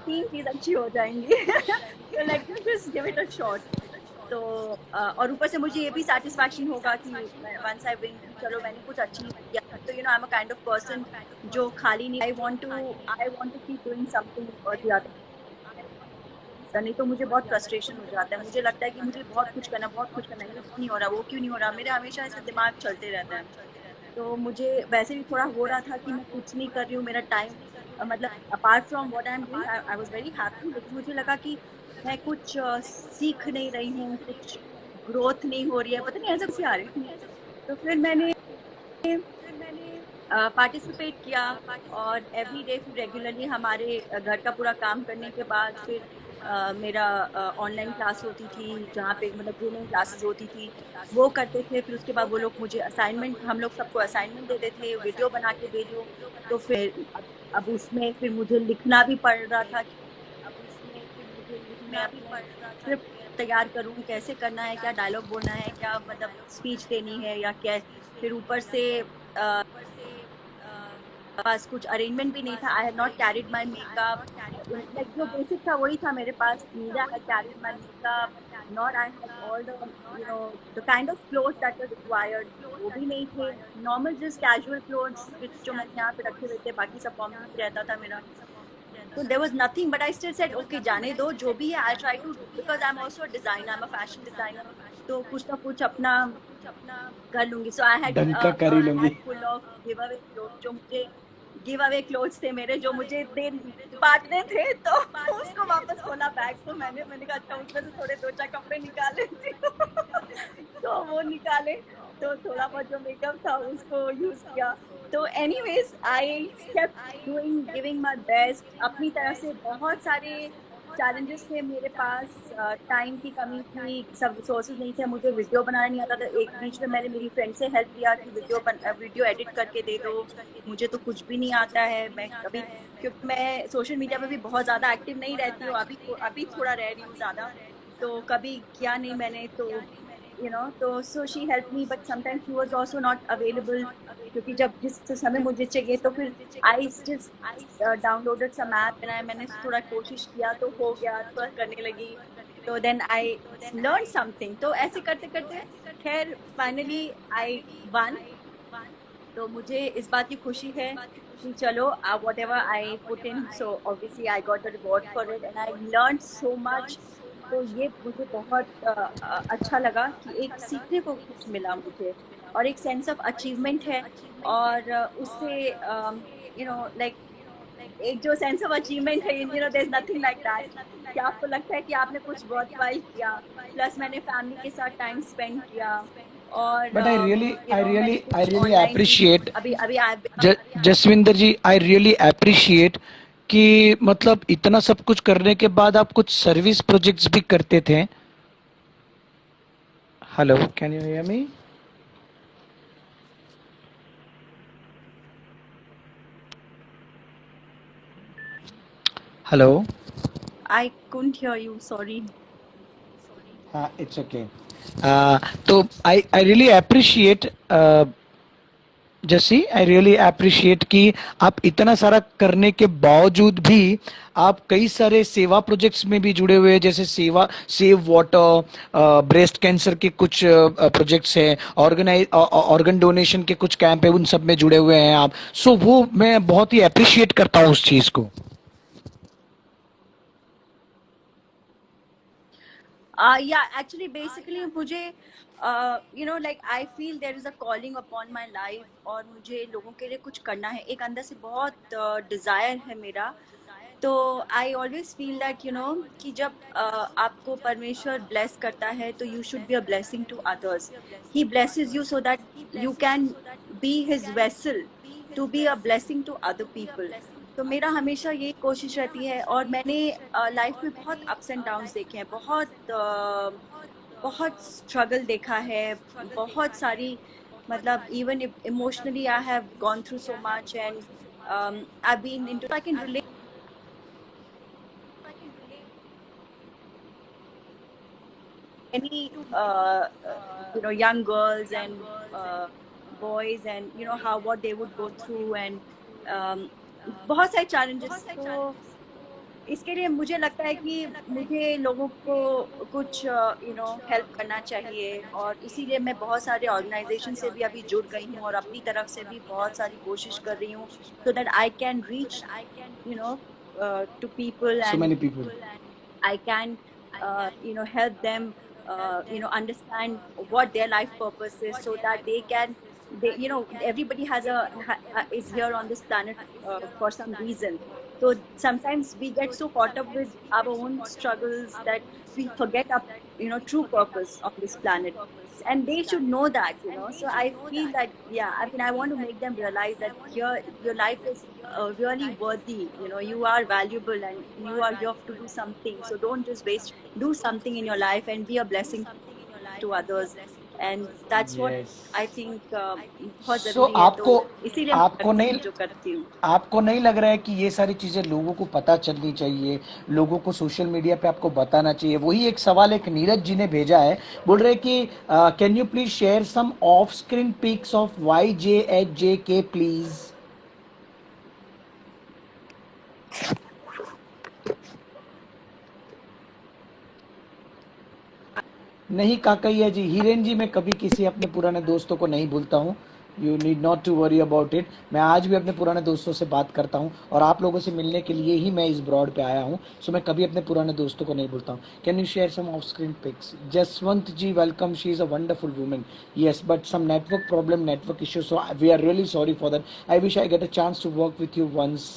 3 चीज अच्छी हो जाएंगी। तो like just give it a shot. तो और ऊपर से मुझे ये भी सेटिस्फैक्शन होगा कि वंस आई विन, चलो मैंने कुछ अचीव किया। तो I am a kind of person जो खाली नहीं, I want to keep doing something और द अदर। नहीं तो मुझे बहुत फ्रस्ट्रेशन हो जाता है, मुझे लगता है कि मुझे बहुत कुछ करना, बहुत कुछ करना है, ये क्यों नहीं हो रहा, वो क्यों नहीं हो रहा, मेरे हमेशा ऐसे दिमाग चलते रहता है। तो मुझे वैसे भी थोड़ा हो रहा था कि मैं कुछ नहीं कर रही हूँ, मेरा टाइम मतलब apart from what I am doing I was very happy, लेकिन मुझे लगा कि मैं कुछ सीख नहीं रही हूँ, कुछ ग्रोथ नहीं हो रही है, पता नहीं ऐसा कुछ आ रही थी। तो फिर मैंने पार्टिसिपेट किया और एवरी डे फिर रेगुलरली हमारे घर का पूरा काम करने के बाद फिर मेरा ऑनलाइन क्लास होती थी, जहाँ पे मतलब ग्रूमिंग क्लासेस होती थी, वो करते थे। फिर उसके बाद वो लोग मुझे असाइनमेंट, हम लोग सबको असाइनमेंट देते थे, वीडियो बना के भेजो। तो फिर अब उसमें फिर मुझे लिखना भी पड़ रहा था कि मैं अपने स्क्रिप्ट तैयार करूँ, कैसे करना है, क्या डायलॉग बोलना है, क्या मतलब स्पीच देनी है या क्या। फिर ऊपर से पास कुछ अरेंजमेंट भी नहीं था। I had not carried my makeup, like जो बेसिक था वही था मेरे पास। Neera had carried my makeup, not I had all the you know the kind of clothes that were required, वो भी नहीं थे। नॉर्मल जस्ट कैजुअल क्लोथ्स जो मैंने यहाँ पे रखे हुए थे, बाकी सब फॉर्मल ही रहता था मेरा। तो there was nothing, but I still said okay जाने दो, जो भी है I try to, because I am also a designer, I am a fashion designer, तो कुछ ना कुछ अपना कर लूंगी। सो आई हैड ढंग का कर ही लूंगी। Bag full of give away clothes, जो मुझे गिव अवे क्लोथ्स थे मेरे, जो मुझे दे बांटने थे। तो उसको वापस खोला बैग, तो मैंने कहा अच्छा उसमें से थोड़े दो चार कपड़े निकाल लेती हूँ। तो वो निकाले, तो थोड़ा बहुत जो मेकअप था उसको यूज किया। तो anyways I kept doing, giving my best अपनी तरफ से। बहुत सारे चैलेंजेस थे मेरे पास, टाइम की कमी थी, सब रिसोर्सेज नहीं थे, मुझे वीडियो बनाना नहीं आता था। एक बीच में मैंने मेरी फ्रेंड से हेल्प लिया कि वीडियो एडिट करके दे दो, मुझे तो कुछ भी नहीं आता है। मैं कभी, क्योंकि मैं सोशल मीडिया में भी बहुत ज़्यादा एक्टिव नहीं रहती हूँ, अभी थोड़ा रह रही हूँ ज़्यादा, तो कभी किया नहीं मैंने। तो तो so she help me, but sometimes she was also not available, क्योंकि जब जिस समय मुझे चाहिए। तो फिर I just downloaded some app एंड मैंने थोड़ा कोशिश किया, तो हो गया, थोड़ा करने लगी। तो देन आई लर्न समथिंग, तो ऐसे करते करते खैर फाइनली आई वन। तो मुझे इस बात की खुशी है कि चलो what ever I put in, so obviously I got a reward for it and I learn so much. तो ये मुझे बहुत अच्छा लगा कि एक सीखने को कुछ मिला मुझे, और एक सेंस ऑफ अचीवमेंट है। और उससे लाइक एक जो सेंस ऑफ अचीवमेंट है, there is nothing like that, कि आपको लगता है कि आपने कुछ वर्थवाइल किया। प्लस मैंने फैमिली के साथ टाइम स्पेंड किया, और बट मैंने आई कुछ रियली ऑनलाइन भी अप्रिशिएट अभी अभी जसविंदर जी, आई रियली अप्रिशिएट कि मतलब इतना सब कुछ करने के बाद आप कुछ सर्विस प्रोजेक्ट्स भी करते थे। Hello, can you hear me? Hello. I couldn't hear you, sorry. हाँ, इट्स ओके। तो आई रियली अप्रिशिएट, जैसी आई रियली अप्रिशिएट कि आप इतना सारा करने के बावजूद भी आप कई सारे सेवा प्रोजेक्ट्स में भी जुड़े हुए हैं, जैसे सेवा सेव वाटर, ब्रेस्ट कैंसर के कुछ प्रोजेक्ट्स हैं, ऑर्गन डोनेशन के कुछ कैंप है, उन सब में जुड़े हुए हैं आप। सो वो मैं बहुत ही अप्रिशिएट करता हूँ उस चीज को। Yeah, actually basically मुझे like I feel there is a calling upon my life, और मुझे लोगों के लिए कुछ करना है, एक अंदर से बहुत डिजायर है मेरा। तो आई ऑलवेज फील दैट कि जब आपको परमेश्वर ब्लेस करता है, तो you should be a blessing to others. He blesses you so that you can be his vessel to be a blessing to other people. तो मेरा हमेशा ये कोशिश रहती है। और मैंने लाइफ में बहुत अप्स एंड डाउन्स देखे हैं, बहुत स्ट्रगल देखा है, बहुत सारी, मतलब even emotionally I have gone through so much, and I been into, I can relate any young girls and boys, and how what they would go through, and um, बहुत सारे challenges। तो इसके लिए मुझे लगता है कि मुझे लोगों को कुछ हेल्प करना चाहिए, और इसीलिए मैं बहुत सारे ऑर्गेनाइजेशन से भी अभी जुड़ गई हूँ, और अपनी तरफ से भी बहुत सारी कोशिश कर रही हूँ, so that I can reach you know to people, so and many people. I can, help them, understand what their life purpose is, so that they can, they, you know, everybody has is here on this planet for some reason. So sometimes we get so caught up with our own struggles that we forget our, you know, true purpose on this planet. And they should know that, you know. So I feel that, yeah, I mean, I want to make them realize that here your life is really worthy. You know, you are valuable and you are here to do something. So don't just waste. Do something in your life and be a blessing to others. And that's what Yes. I think बहुत सो जरूरी है. तो आपको इसीलिए मैं आपको करती नहीं हूँ जो करती हूँ. आपको नहीं लग रहा है कि ये सारी चीज़ें लोगों को पता चलनी चाहिए, लोगों को सोशल मीडिया पे आपको बताना चाहिए? वही एक सवाल एक नीरज जी ने भेजा है, बोल रहे कि can you please share some of screen pics of Y J H J K please? नहीं काकैया जी, हिरेन जी, मैं कभी किसी अपने पुराने दोस्तों को नहीं भूलता हूँ. You need not to worry about it. मैं आज भी अपने पुराने दोस्तों से बात करता हूँ और आप लोगों से मिलने के लिए ही मैं इस ब्रॉड पे आया हूँ. सो मैं कभी अपने पुराने दोस्तों को नहीं भूलता हूँ. Can you share some of screen pics? Jaswant ji welcome, she is a wonderful woman. Yes, but some network problem, network issue, so we are really sorry for that. I wish I get a chance to work with you once.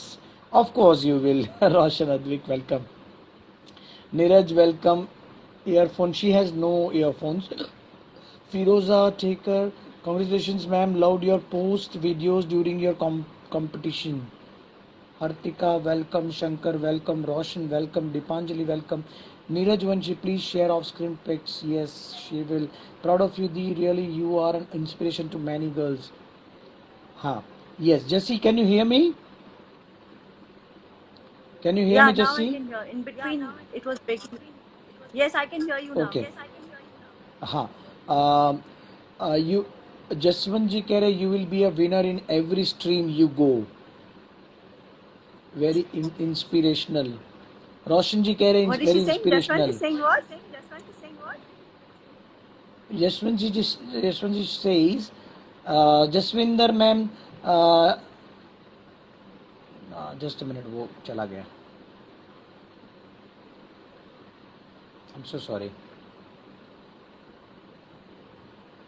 Of course you will. Roshan Advik welcome. Niraj, welcome. Earphone. She has no earphones. Firoza Taker, congratulations, ma'am. Loved your post videos during your competition. Hartika, welcome. Shankar, welcome. Roshan, welcome. Dipanjali, welcome. Neeraj Vanshi, please share off screen pics. Yes, she will. Proud of you, Dee. Really, you are an inspiration to many girls. Ha. Yes, Jessie, can you hear me? Can you hear Yeah, me, now I Jessie? can hear. In between, it was breaking. Yes, I can hear you now. Okay. हाँ. um, you जसवंत जी कह रहे you will be a winner in every stream you go. Very inspirational. रोशन जी कह रहे What is she very saying? Jaswant inspirational. is saying what? Jaswant ji says Jasvinder ma'am, just a minute, वो चला गया. I'm so sorry.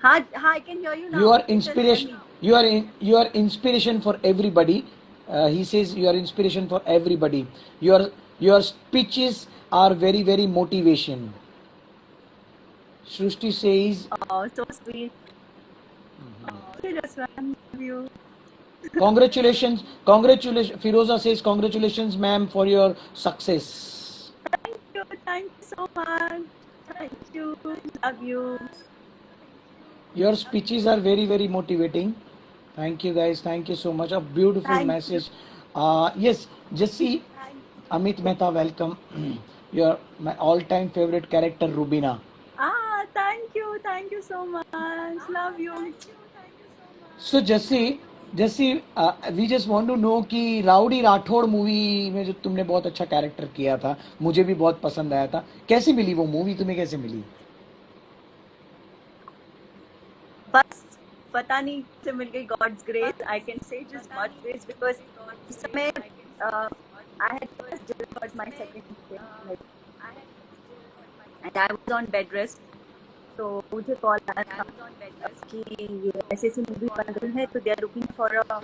हाँ, हाँ, I can hear you You now. are You can just tell inspiration. me. You are inspiration for everybody. He says you are inspiration for everybody. Your speeches are very motivation. Shrusti says Oh, so sweet. Okay, Jaswant, love you. congratulations. Firoza says congratulations, ma'am, for your success. Thank you so much. Thank you. Love you. Your speeches are very motivating. Thank you guys. Thank you so much. A beautiful Thank you. message. Yes, Jesse, Amit Mehta, welcome. Your my all-time favorite character, Rubina. Ah, thank you. Thank you so much. Love you. So Jesse, we just want to know कि राउडी राठौड़ मूवी में जो तुमने बहुत अच्छा कैरेक्टर किया था, मुझे भी बहुत पसंद आया था. कैसी मिली वो मूवी, तुम्हें कैसे मिली? बस पता नहीं से मिल गई. God's grace. I can say just God's grace because उस समय I had just delivered my second kid, like, and I was on bed rest. तो मुझे कॉल आया था कि ये ऐसी ऐसी मूवी बन रही है, तो they are looking for a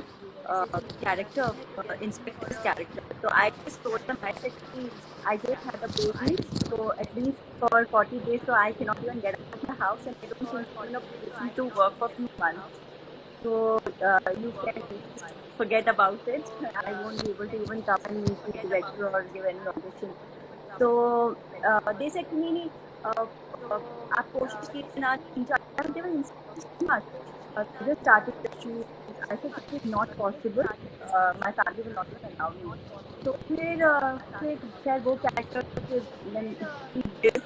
character, inspector's character. तो I just told them, I said कि I just had a baby, so at least for 40 days, so I cannot even get out of the house and I don't think I'm in a position to work for a few months. So you can just forget about it. I won't be able to even come and meet the director or give any audition. So they said to me, uh, आप कोशिश कीजिए ना, 3-4 घंटे में just started the shoot. I said it is not possible. My family will not even allow me. तो फिर खैर वो कैरेक्टर फिर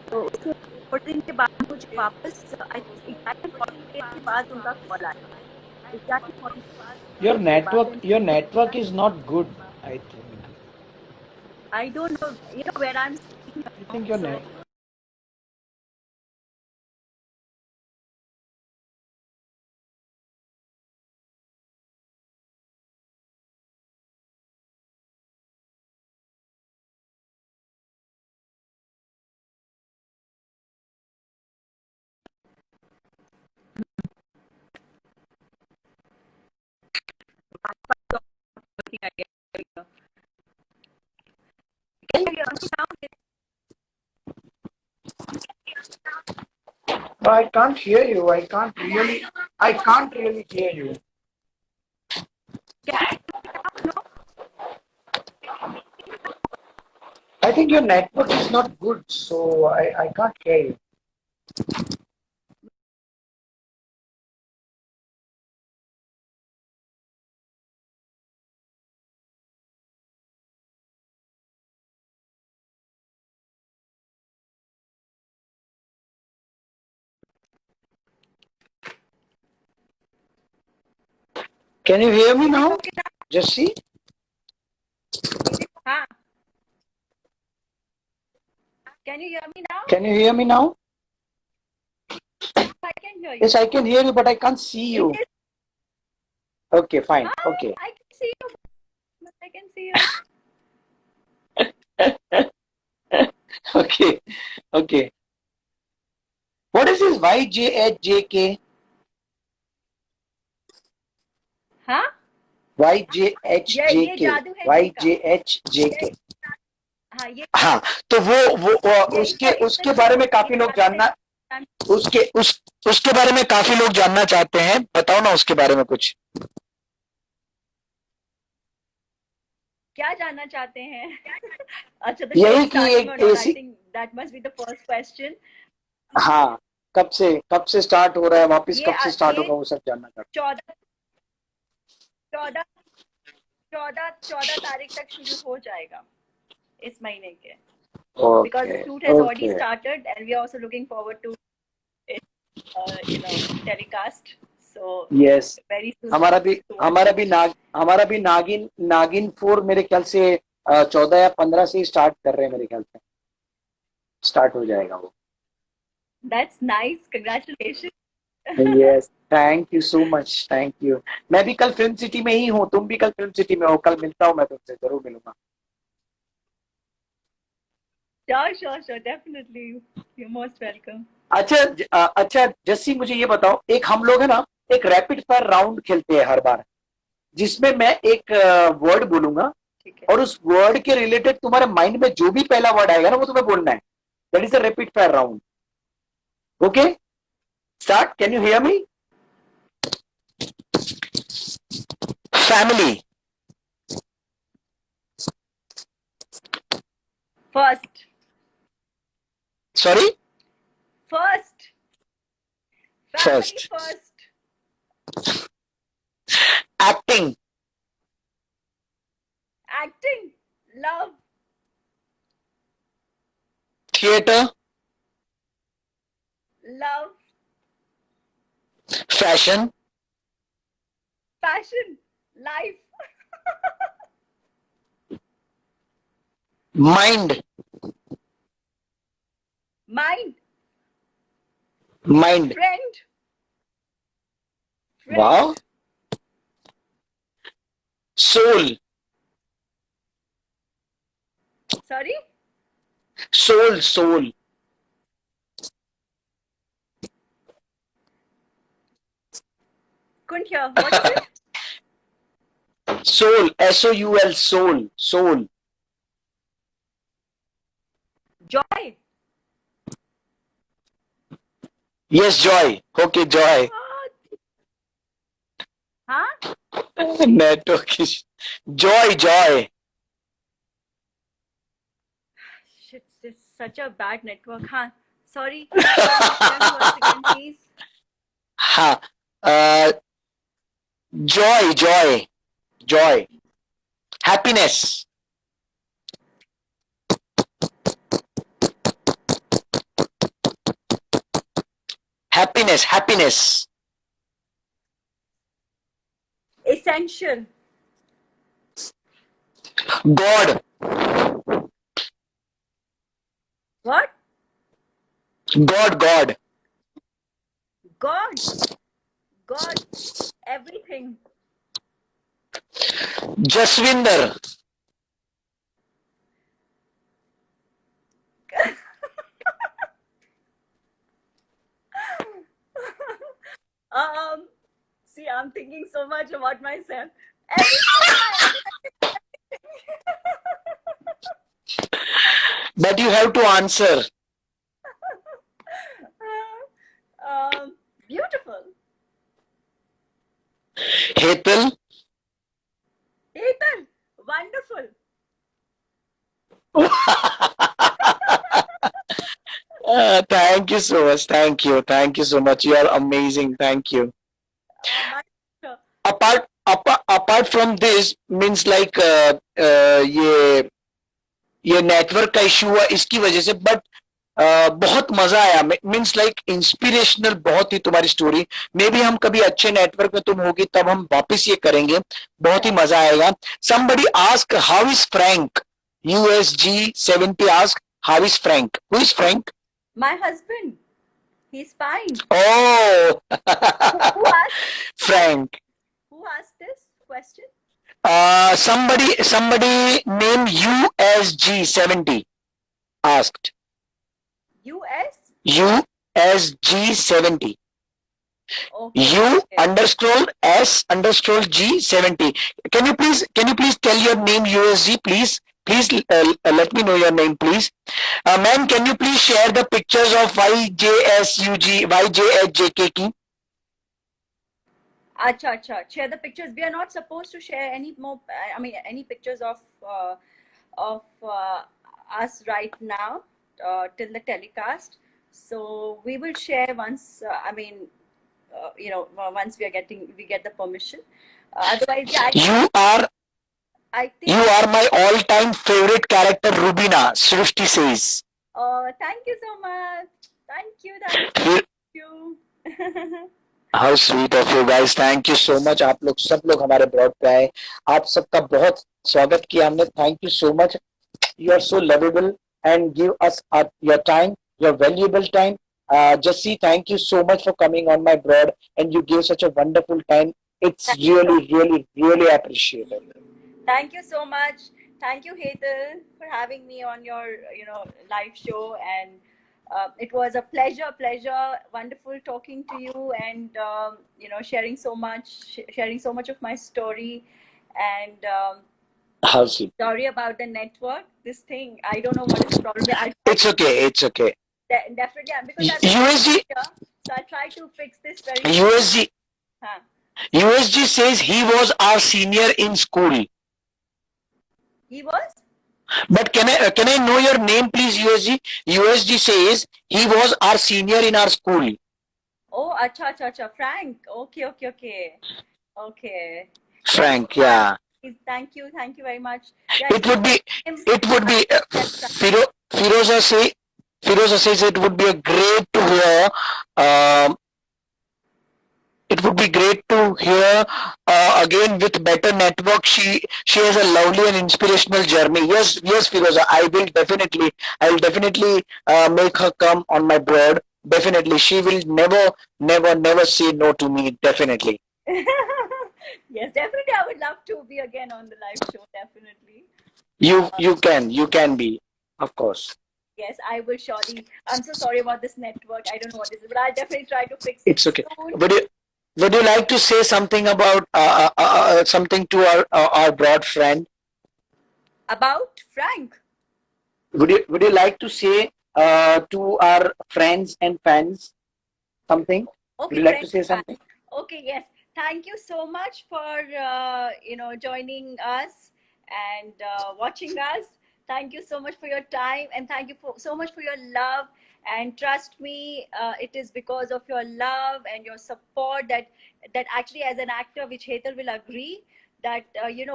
तो उसके रिकॉर्डिंग के बाद मुझे वापस एग्जैक्टली 40 डेज के बाद उनका कॉल आया. एग्जैक्टली 40 Your डेज के बाद. network, your network is not good, I think. I don't know, you know where I'm speaking I now, think your so net. Can you hear me now? I can't hear you. I can't really hear you. I think your network is not good, so I can't hear you. Can you hear me now, Jesse? Huh? Can you hear me now? Can you hear me now? I can hear you. Yes, I can hear you, but I can't see you. It is- Okay, fine. Hi, Okay. I can see you. I can see you. Okay. Okay. What is this YJHJK? हाँ? ये YJHJK. जादू है जी का। YJHJK. हाँ ये हाँ, तो वो ये उसके इसका उसके बारे में काफी लोग जानना उसके बारे में काफी लोग जानना चाहते हैं। बताओ ना उसके बारे में कुछ। क्या जानना चाहते हैं? अच्छा, the यही show कि starting or एक not? I ऐसी think that must be the first question. हाँ, कब से स्टार्ट हो रहा है, वापस ये कब से स्टार्ट ये होगा, वो सब जानना चाहते 14 14 14 तारीख तक शुरू हो जाएगा इस महीने के। हैं। Because okay shoot has already okay started and we are also looking forward to it, telecast. So yes. very soon. हमारा भी नागिन 4 मेरे ख्याल से 14 या 15 से ही स्टार्ट कर रहे हैं, मेरे ख्याल से स्टार्ट हो जाएगा वो। That's nice. Congratulations. Yes, thank you so much, thank you. मैं भी कल फिल्म सिटी में ही हूँ, तुम भी कल फिल्म सिटी में हो, कल मिलता हूँ, मैं तुमसे जरूर मिलूंगा। Sure, definitely. You're most welcome. अच्छा जस्सी, मुझे ये बताओ, एक हम लोग है ना, एक रैपिड फायर राउंड खेलते हैं हर बार, जिसमें मैं एक वर्ड बोलूंगा और उस वर्ड के रिलेटेड तुम्हारे माइंड में जो भी पहला वर्ड आएगा ना, वो तुम्हें बोलना है। That is a rapid fire round. Okay, start. Can you hear me? Family. First. Sorry? First. Family first. Acting. Acting. Love. Theatre. Love. Fashion. Passion. Life. Mind. Mind. Mind. Friend. वाह। Soul. Sorry? Soul. Couldn't hear. What is it? Soul, SOUL, soul. Joy. Yes, joy. Okay, joy. Huh? Network. Joy. Shit, this is such a bad network. Huh? Sorry. Tell me once again, please. हाँ, joy. Happiness. Happiness. Essential. God. What? God. God. God. Everything. Jasvinder. See, I'm thinking so much about myself. But you have to answer. Beautiful. Hetal. Ethan, wonderful. Thank you so much. Thank you. Thank you so much. You are amazing. Thank you. My Apart from this means like ये नेटवर्क का इशू हुआ इसकी वजह से, बट बहुत मजा आया. मीन्स लाइक इंस्पिरेशनल बहुत ही तुम्हारी स्टोरी. मे बी हम कभी अच्छे नेटवर्क में तुम होगी तब हम वापस ये करेंगे. बहुत ही मजा आएगा. somebody ask how is Frank. USG70 ask how is Frank. Who is Frank? my husband. He's fine. Oh. Who asked? Frank. Who asked this question? Somebody named USG70 asked. US? USG70. Okay. U underscore S underscore G70. Can you please tell your name, USG, please? Please let me know your name, please. Ma'am, can you please share the pictures of YJSJKK? Acha. Share the pictures. We are not supposed to share any more. I mean, any pictures of us right now till the telecast. So we will share once. Once we get the permission. Otherwise, yeah, I think you are my all-time favorite character, Rubina. Srishti says. Oh, thank you so much. Thank you. How sweet of you guys. Thank you so much. आप लोग सब लोग हमारे ब्रॉड पे आए. आप सबका बहुत स्वागत किया हमने. Thank you so much. You are so lovable and give us your time, your valuable time. Jassi, thank you so much for coming on my broad, and you gave such a wonderful time. It's really appreciated. Thank you so much. Thank you, Hetal, for having me on your live show, and it was a pleasure. Wonderful talking to you, and sharing so much of my story, and How sweet. sorry about the network. This thing, I don't know what is the problem. It's okay. Definitely, because I'm USG. here, so I try to fix this very. USG. Huh. USG says he was our senior in school. He was? But can I know your name, please, USG? USG says he was our senior in our school. Oh, acha. Frank. Okay. Frank, yeah. Thank you very much. Yeah, it would be Firoza says it would be a great to hear. It would be great to hear again with better network. She has a lovely and inspirational journey. Yes, Firoza, I will definitely make her come on my broad. Definitely, she will never say no to me. Definitely. Yes, definitely. I would love to be again on the live show. Definitely. You can be, of course. Yes, I will surely. I'm so sorry about this network. I don't know what it is, but I'll definitely try to fix it. It's okay. Would you like to say something about something to our broad friend? About Frank? Would you like to say to our friends and fans something? Okay, would you like to say something? Okay, yes. Thank you so much for joining us and watching us. Thank you so much for your time, and thank you so much for your love. And trust me, it is because of your love and your support that actually, as an actor, which Hetal will agree, that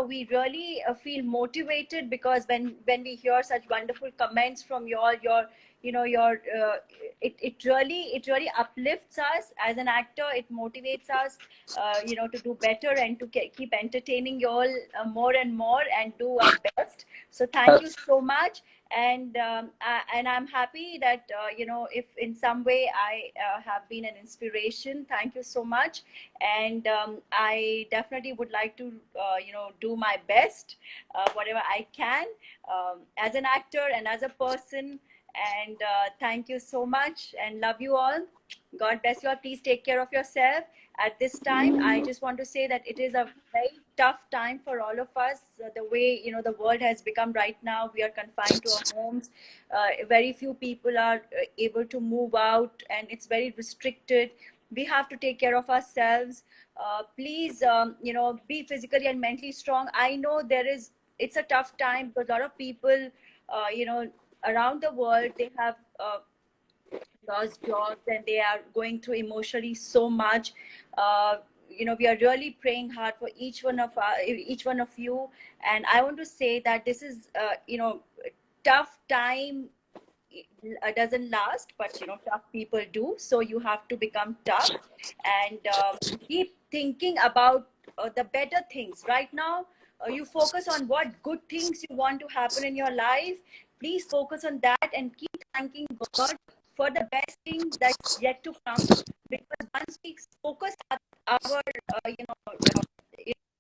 we really feel motivated, because when we hear such wonderful comments from it really uplifts us as an actor. It motivates us to do better and to keep entertaining you all more and more and do our best. So thank you so much. And I'm happy that if in some way I have been an inspiration. Thank you so much. And I definitely would like to do my best, whatever I can, as an actor and as a person. And thank you so much, and love you all. God bless you all. Please take care of yourself. At this time, I just want to say that it is a very tough time for all of us. The way, you know, the world has become right now, we are confined to our homes. Very few people are able to move out, and it's very restricted. We have to take care of ourselves. Please, you know, be physically and mentally strong. I know it's a tough time because a lot of people, you know, around the world, they have lost jobs and they are going through emotionally so much. You know, we are really praying hard for each one of you. And I want to say that this is, you know, tough time doesn't last, but you know, tough people do. So you have to become tough and keep thinking about the better things. Right now, you focus on what good things you want to happen in your life. Please focus on that and keep thanking God for the best thing that's yet to come. Because once we focus on our, you know,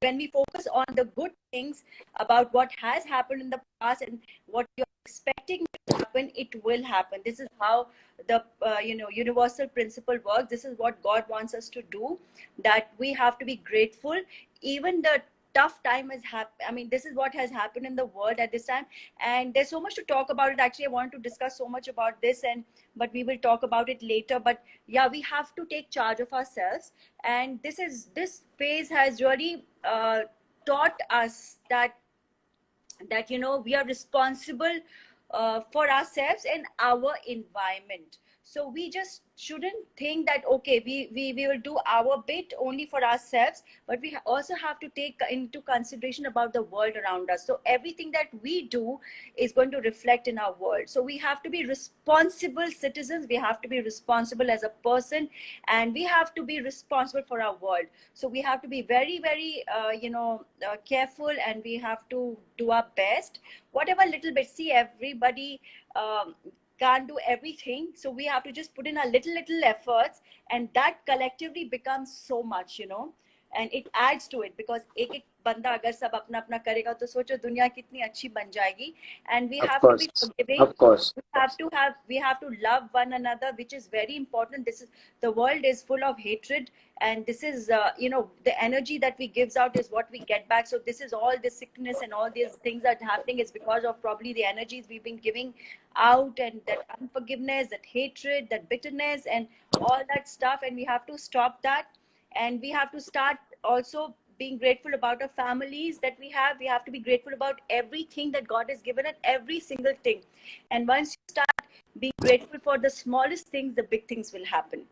when we focus on the good things about what has happened in the past and what you're expecting to happen, it will happen. This is how the you know, universal principle works. This is what God wants us to do, that we have to be grateful. Even the tough time has happened. I mean, this is what has happened in the world at this time, and there's so much to talk about it. Actually, I want to discuss so much about this, and but we will talk about it later. But yeah, we have to take charge of ourselves, and this phase has really taught us that you know, we are responsible for ourselves and our environment. So we just shouldn't think that okay, we will do our bit only for ourselves, but we also have to take into consideration about the world around us. So everything that we do is going to reflect in our world. So we have to be responsible citizens, we have to be responsible as a person, and we have to be responsible for our world. So we have to be very, very you know, careful, and we have to do our best, whatever little bit. See, everybody can't do everything, so we have to just put in our little efforts, and that collectively becomes so much, you know, and it adds to it. Because एक एक बंदा अगर सब अपना अपना करेगा तो सोचो दुनिया कितनी अच्छी बन जाएगी. And we Of have to be course, forgiving. of course, of course. We have to love one another, which is very important. This is, the world is full of hatred, and this is you know, the energy that we gives out is what we get back. So this is all the sickness and all these things that are happening is because of probably the energies we've been giving out, and that unforgiveness, that hatred, that bitterness, and all that stuff. And we have to stop that, and we have to start also being grateful about our families that we have. We have to be grateful about everything that God has given us, every single thing. And once you start being grateful for the smallest things, the big things will happen.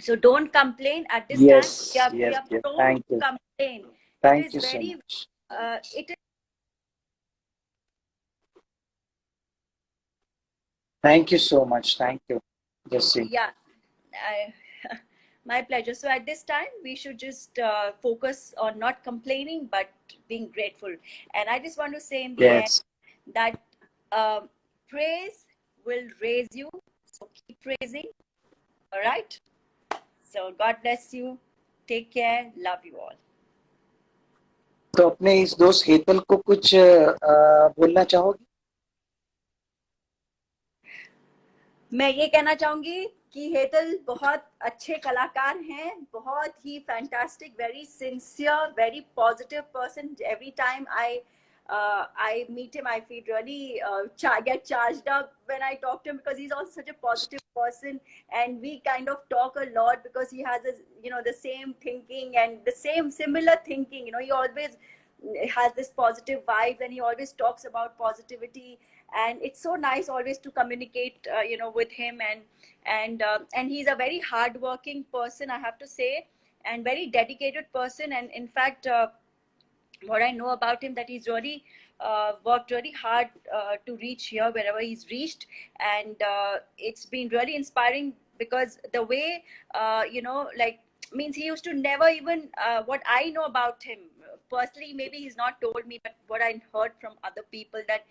So don't complain at this time. Yes, We yes, are yes. prone Thank to you. complain. Thank It you is so very much. it is Thank you so much. Thank you, Jesse. yeah, I, my pleasure. So at this time, we should just focus on not complaining, but being grateful. And I just want to say in the end Yes. that praise will raise you. So keep praising. All right. So God bless you. Take care. Love you all. तो अपने इस दोस्त हेतल को कुछ बोलना चाहोगी? मैं ये कहना चाहूंगी कि हेतल बहुत अच्छे कलाकार हैं, बहुत ही fantastic, very sincere, very positive person. Every time I meet him, I feel really get charged up when I talk to him, because he's also such a positive person, and we kind of talk a lot because he has this, you know, the same thinking and the similar thinking. You know, he always has this positive vibe, and he always talks about positivity, and it's so nice always to communicate you know, with him. And he's a very hardworking person, I have to say, and very dedicated person. And in fact, what I know about him, that he's really worked really hard to reach here wherever he's reached. And it's been really inspiring, because the way you know, like, means he used to never even what I know about him personally, maybe he's not told me, but what I heard from other people, that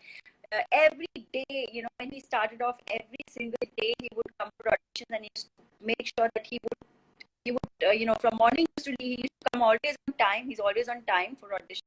every day, you know, when he started off, every single day he would come for auditions, and he used to make sure that he would you know, from morning he used to come always on time. He's always on time for auditions.